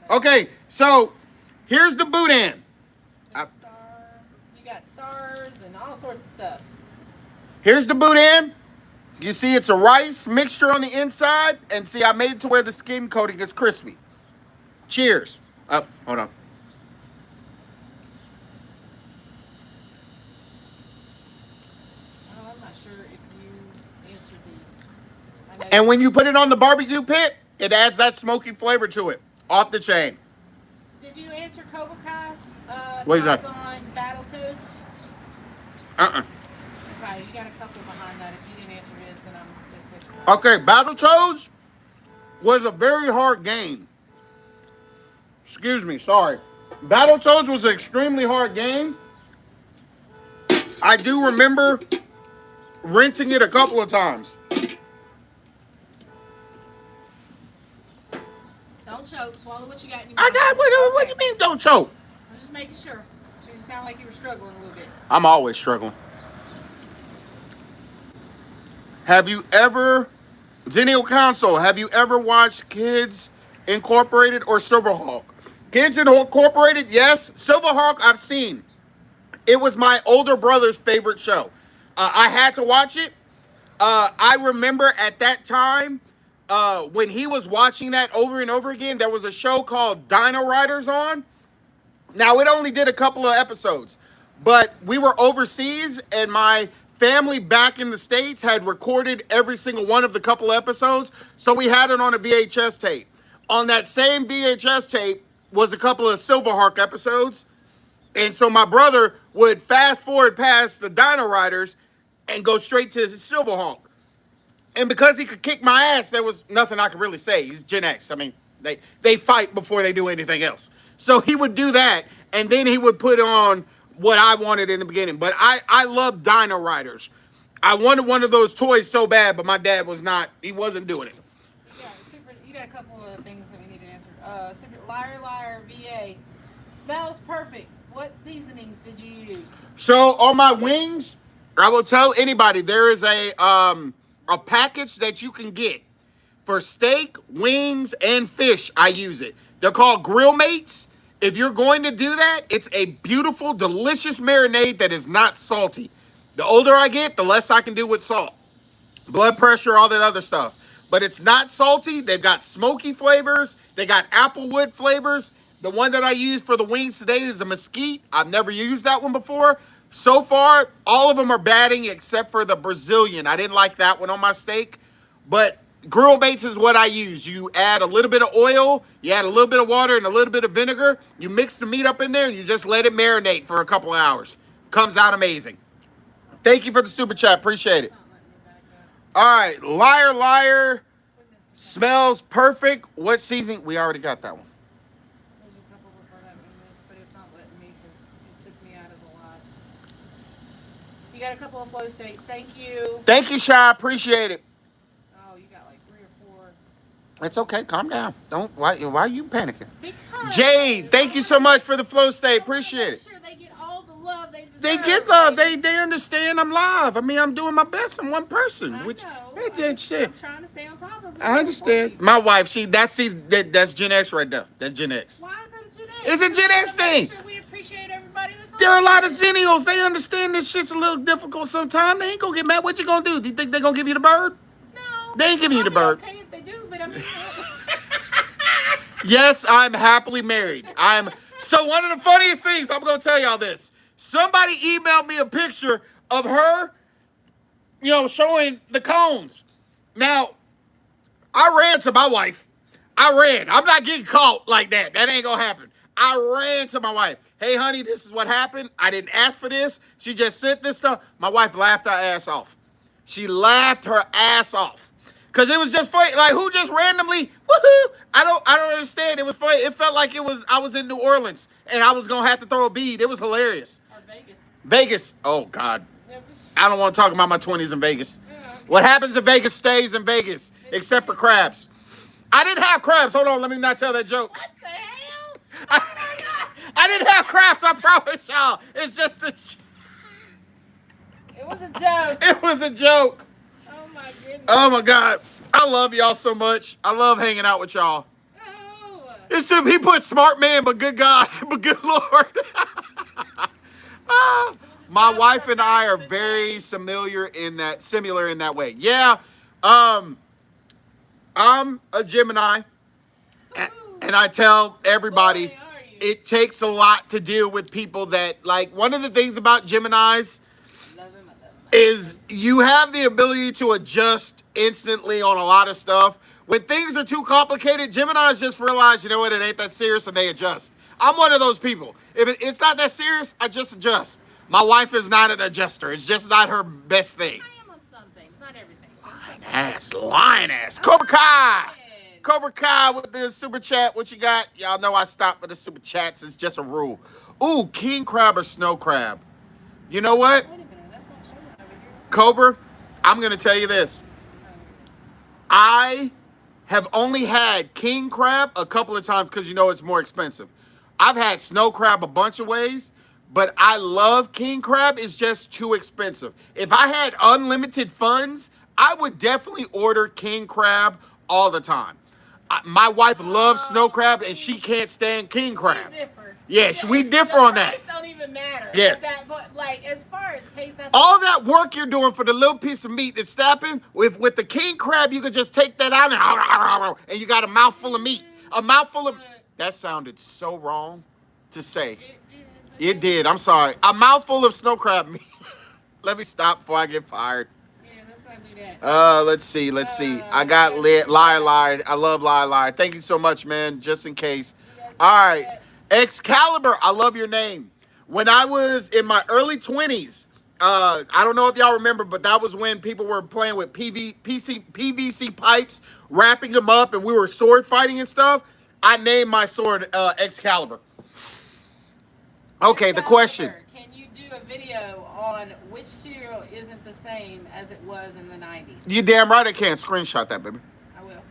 Okay, so here's the boudin. You got stars and all sorts of stuff. Here's the boudin. You see it's a rice mixture on the inside. And see, I made it to where the skin coating is crispy. Cheers. Oh, hold on. I'm not sure if you answered these. And when you put it on the barbecue pit, it adds that smoky flavor to it. Off the chain. Did you answer Cobra Kai? What is that? On Battletoads? Uh-uh. Okay, you got a couple behind that. If you didn't answer his, then I'm just with you. Okay, Battletoads was a very hard game. Excuse me, sorry. Battletoads was an extremely hard game. I do remember renting it a couple of times. Don't choke. Swallow what you got in your I mouth. got, what do you mean don't choke? I'm just making sure. You sound like you were struggling a little bit. I'm always struggling. Have you ever, Xennial Council, have you ever watched Kids Incorporated or Silverhawk? Kids Incorporated, yes. Silverhawk, I've seen. It was my older brother's favorite show. I had to watch it. I remember at that time, when he was watching that over and over again, there was a show called Dino Riders on. Now, it only did a couple of episodes, but we were overseas, and my family back in the States had recorded every single one of the couple episodes, so we had it on a VHS tape. On that same VHS tape was a couple of Silverhawk episodes, and so my brother would fast forward past the Dino Riders and go straight to Silverhawk. And because he could kick my ass, there was nothing I could really say. He's Gen X. I mean, they fight before they do anything else. So he would do that, and then he would put on what I wanted in the beginning. But I love Dino Riders. I wanted one of those toys so bad, but my dad he wasn't doing it. You got a couple of things that we need to answer. Liar Liar VA. Smells perfect. What seasonings did you use? So on my wings, I will tell anybody there is a package that you can get for steak, wings, and fish. I use it. They're called Grill Mates. If you're going to do that, it's a beautiful, delicious marinade that is not salty. The older I get, the less I can do with salt. Blood pressure, all that other stuff. But it's not salty. They've got smoky flavors. They got applewood flavors. The one that I use for the wings today is a mesquite. I've never used that one before. So far, all of them are batting except for the Brazilian. I didn't like that one on my steak. But Grill Mates is what I use. You add a little bit of oil, you add a little bit of water and a little bit of vinegar. You mix the meat up in there and you just let it marinate for a couple of hours. Comes out amazing. Thank you for the super chat. Appreciate it. All right. Liar Liar smells perfect. What seasoning? We already got that one. There's a couple before that we missed, but it's not letting me because it took me out of the lot. You got a couple of flow states. Thank you. Thank you, Shy. Appreciate it. Oh, you got like 3 or 4. It's okay. Calm down. Why are you panicking? Because Jade, thank you so much for the flow state. Appreciate it. sure they get all the love they deserve. They get love. They understand I'm live. I mean, I'm doing my best. I'm one person. I Which know. shit. I'm trying to stay on top of it. I understand. My wife, that's Gen X right there. That's Gen X. Why is that a Gen X? It's a Gen X thing. Sure we appreciate everybody that's There are a on lot of here. Xennials. They understand this shit's a little difficult sometimes. They ain't gonna get mad. What you gonna do? Do you think they're gonna give you the bird? No. They ain't giving you the bird. Okay if they do, but I mean. Yes, I'm happily married. So one of the funniest things, I'm gonna tell y'all this. Somebody emailed me a picture of her, showing the cones. Now, I ran to my wife. I'm not getting caught like that. That ain't gonna happen. I ran to my wife. Hey, honey, this is what happened. I didn't ask for this. She just sent this stuff. My wife laughed her ass off. She laughed her ass off. Cause it was just funny. Like, who just randomly, woohoo? I don't understand. It was funny. It felt like I was in New Orleans and I was gonna have to throw a bead. It was hilarious. Or Vegas. Vegas. Oh God. I don't want to talk about my 20s in Vegas. Yeah. What happens in Vegas stays in Vegas, except for crabs. I didn't have crabs. Hold on, let me not tell that joke. What the hell? I didn't have crabs, I promise y'all. It's just It was a joke. it was a joke. Oh my goodness. Oh my God. I love y'all so much. I love hanging out with y'all. Oh. He put smart man, but good God, but good Lord. My wife and I are very similar in that way. Yeah. I'm a Gemini. And I tell everybody, Boy, are you. it takes a lot to deal with people that, like, one of the things about Geminis, Love him, I love him. is you have the ability to adjust instantly on a lot of stuff. When things are too complicated, Gemini's just realize, you know what, it ain't that serious, and they adjust. I'm one of those people. If it's not that serious, I just adjust. My wife is not an adjuster. It's just not her best thing. I am on some things, not everything. Lion ass. Cobra Kai. Cobra Kai with the super chat. What you got? Y'all know I stop with the super chats. It's just a rule. Ooh, king crab or snow crab? You know what? Wait a minute, that's not showing over here. Cobra, I'm going to tell you this. I have only had king crab a couple of times because you know it's more expensive. I've had snow crab a bunch of ways, but I love king crab. It's just too expensive. If I had unlimited funds, I would definitely order king crab all the time. My wife loves snow crab and she can't stand king crab. We differ. Yes, we differ on that. The price don't even matter. Yeah. But like as far as taste, All that work you're doing for the little piece of meat that's snapping, with the king crab, you could just take that out and you got a mouthful of meat. A mouthful of... That sounded so wrong to say. It did. I'm sorry. A mouthful of snow crab meat. Let me stop before I get fired. Yeah, let's not do that. Let's see. I got lit. Liar. I love liar. Thank you so much, man. Just in case. All right. Excalibur. I love your name. When I was in my early 20s, I don't know if y'all remember, but that was when people were playing with PVC pipes, wrapping them up, and we were sword fighting and stuff. I named my sword Excalibur. Okay, the question. Can you do a video on which cereal isn't the same as it was in the 90s? You damn right I can. Screenshot that, baby. I will.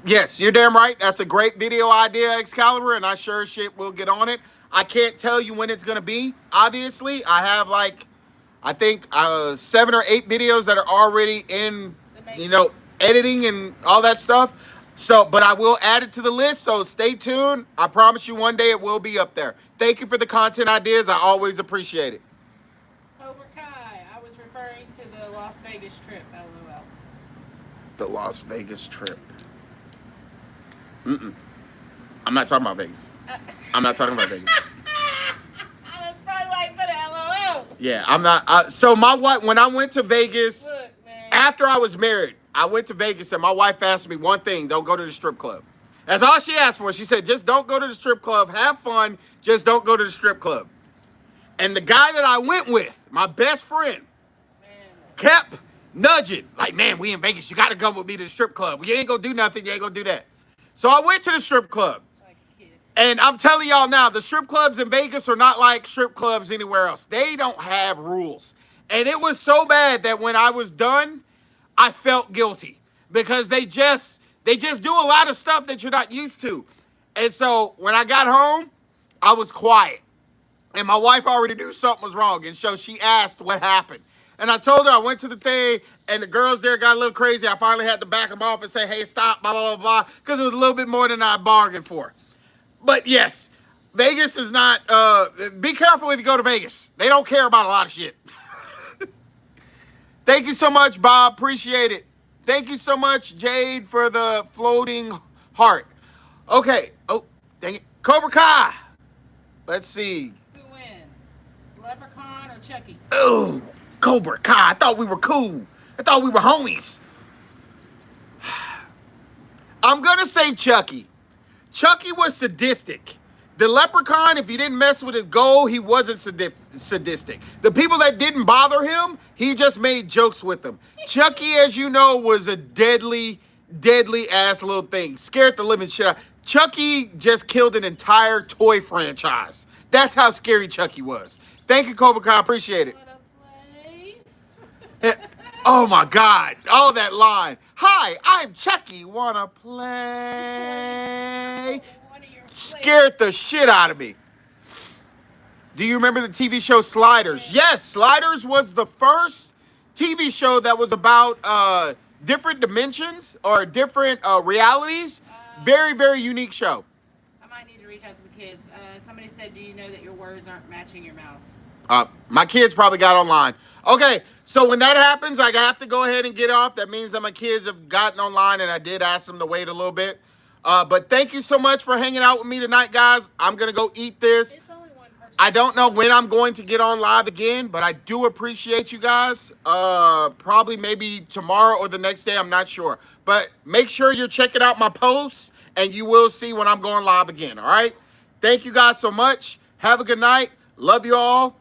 Yes, you're damn right. That's a great video idea, Excalibur, and I sure as shit will get on it. I can't tell you when it's going to be, obviously. I have, I think 7 or 8 videos that are already in, editing and all that stuff. So, but I will add it to the list, so stay tuned. I promise you one day it will be up there. Thank you for the content ideas. I always appreciate it. Cobra Kai. I was referring to the Las Vegas trip, LOL. The Las Vegas trip. I'm not talking about Vegas. I'm not talking about Vegas. That's probably why you put an LOL. Yeah, I'm not. So my wife, when I went to Vegas, Look, man. after I was married, I went to Vegas and my wife asked me one thing: don't go to the strip club. That's all she asked for. She said, just don't go to the strip club. Have fun. Just don't go to the strip club. And the guy that I went with, my best friend, kept nudging. Like, man, we in Vegas. You got to come with me to the strip club. You ain't going to do nothing. You ain't going to do that. So I went to the strip club. Like a kid. And I'm telling y'all now, the strip clubs in Vegas are not like strip clubs anywhere else. They don't have rules. And it was so bad that when I was done, I felt guilty. Because they just do a lot of stuff that you're not used to. And so when I got home, I was quiet. And my wife already knew something was wrong. And so she asked what happened. And I told her I went to the thing, and the girls there got a little crazy. I finally had to back them off and say, hey, stop, blah, blah, blah, blah, because it was a little bit more than I bargained for. But yes, Vegas is not, be careful if you go to Vegas. They don't care about a lot of shit. Thank you so much, Bob. Appreciate it. Thank you so much, Jade, for the floating heart. Okay. Oh, dang it. Cobra Kai. Let's see. Who wins? Leprechaun or Chucky? Oh, Cobra Kai. I thought we were cool. I thought we were homies. I'm going to say Chucky. Chucky was sadistic. The leprechaun, if you didn't mess with his goal, he wasn't sadistic. The people that didn't bother him, he just made jokes with them. Chucky, as you know, was a deadly, deadly ass little thing. Scared the living shit out. Chucky just killed an entire toy franchise. That's how scary Chucky was. Thank you, Cobra Kai. Appreciate it. Oh my God. Oh, that line. Hi, I'm Chucky. Wanna play? Scared the shit out of me. Do you remember the TV show Sliders? Yes, Sliders was the first TV show that was about different dimensions or different realities. Very, very unique show. I might need to reach out to the kids. Somebody said, do you know that your words aren't matching your mouth? My kids probably got online. Okay, so when that happens, I have to go ahead and get off. That means that my kids have gotten online, and I did ask them to wait a little bit. But thank you so much for hanging out with me tonight, guys. I'm going to go eat this. It's only one person I don't know when I'm going to get on live again, but I do appreciate you guys. Probably maybe tomorrow or the next day. I'm not sure. But make sure you're checking out my posts and you will see when I'm going live again. All right. Thank you guys so much. Have a good night. Love you all.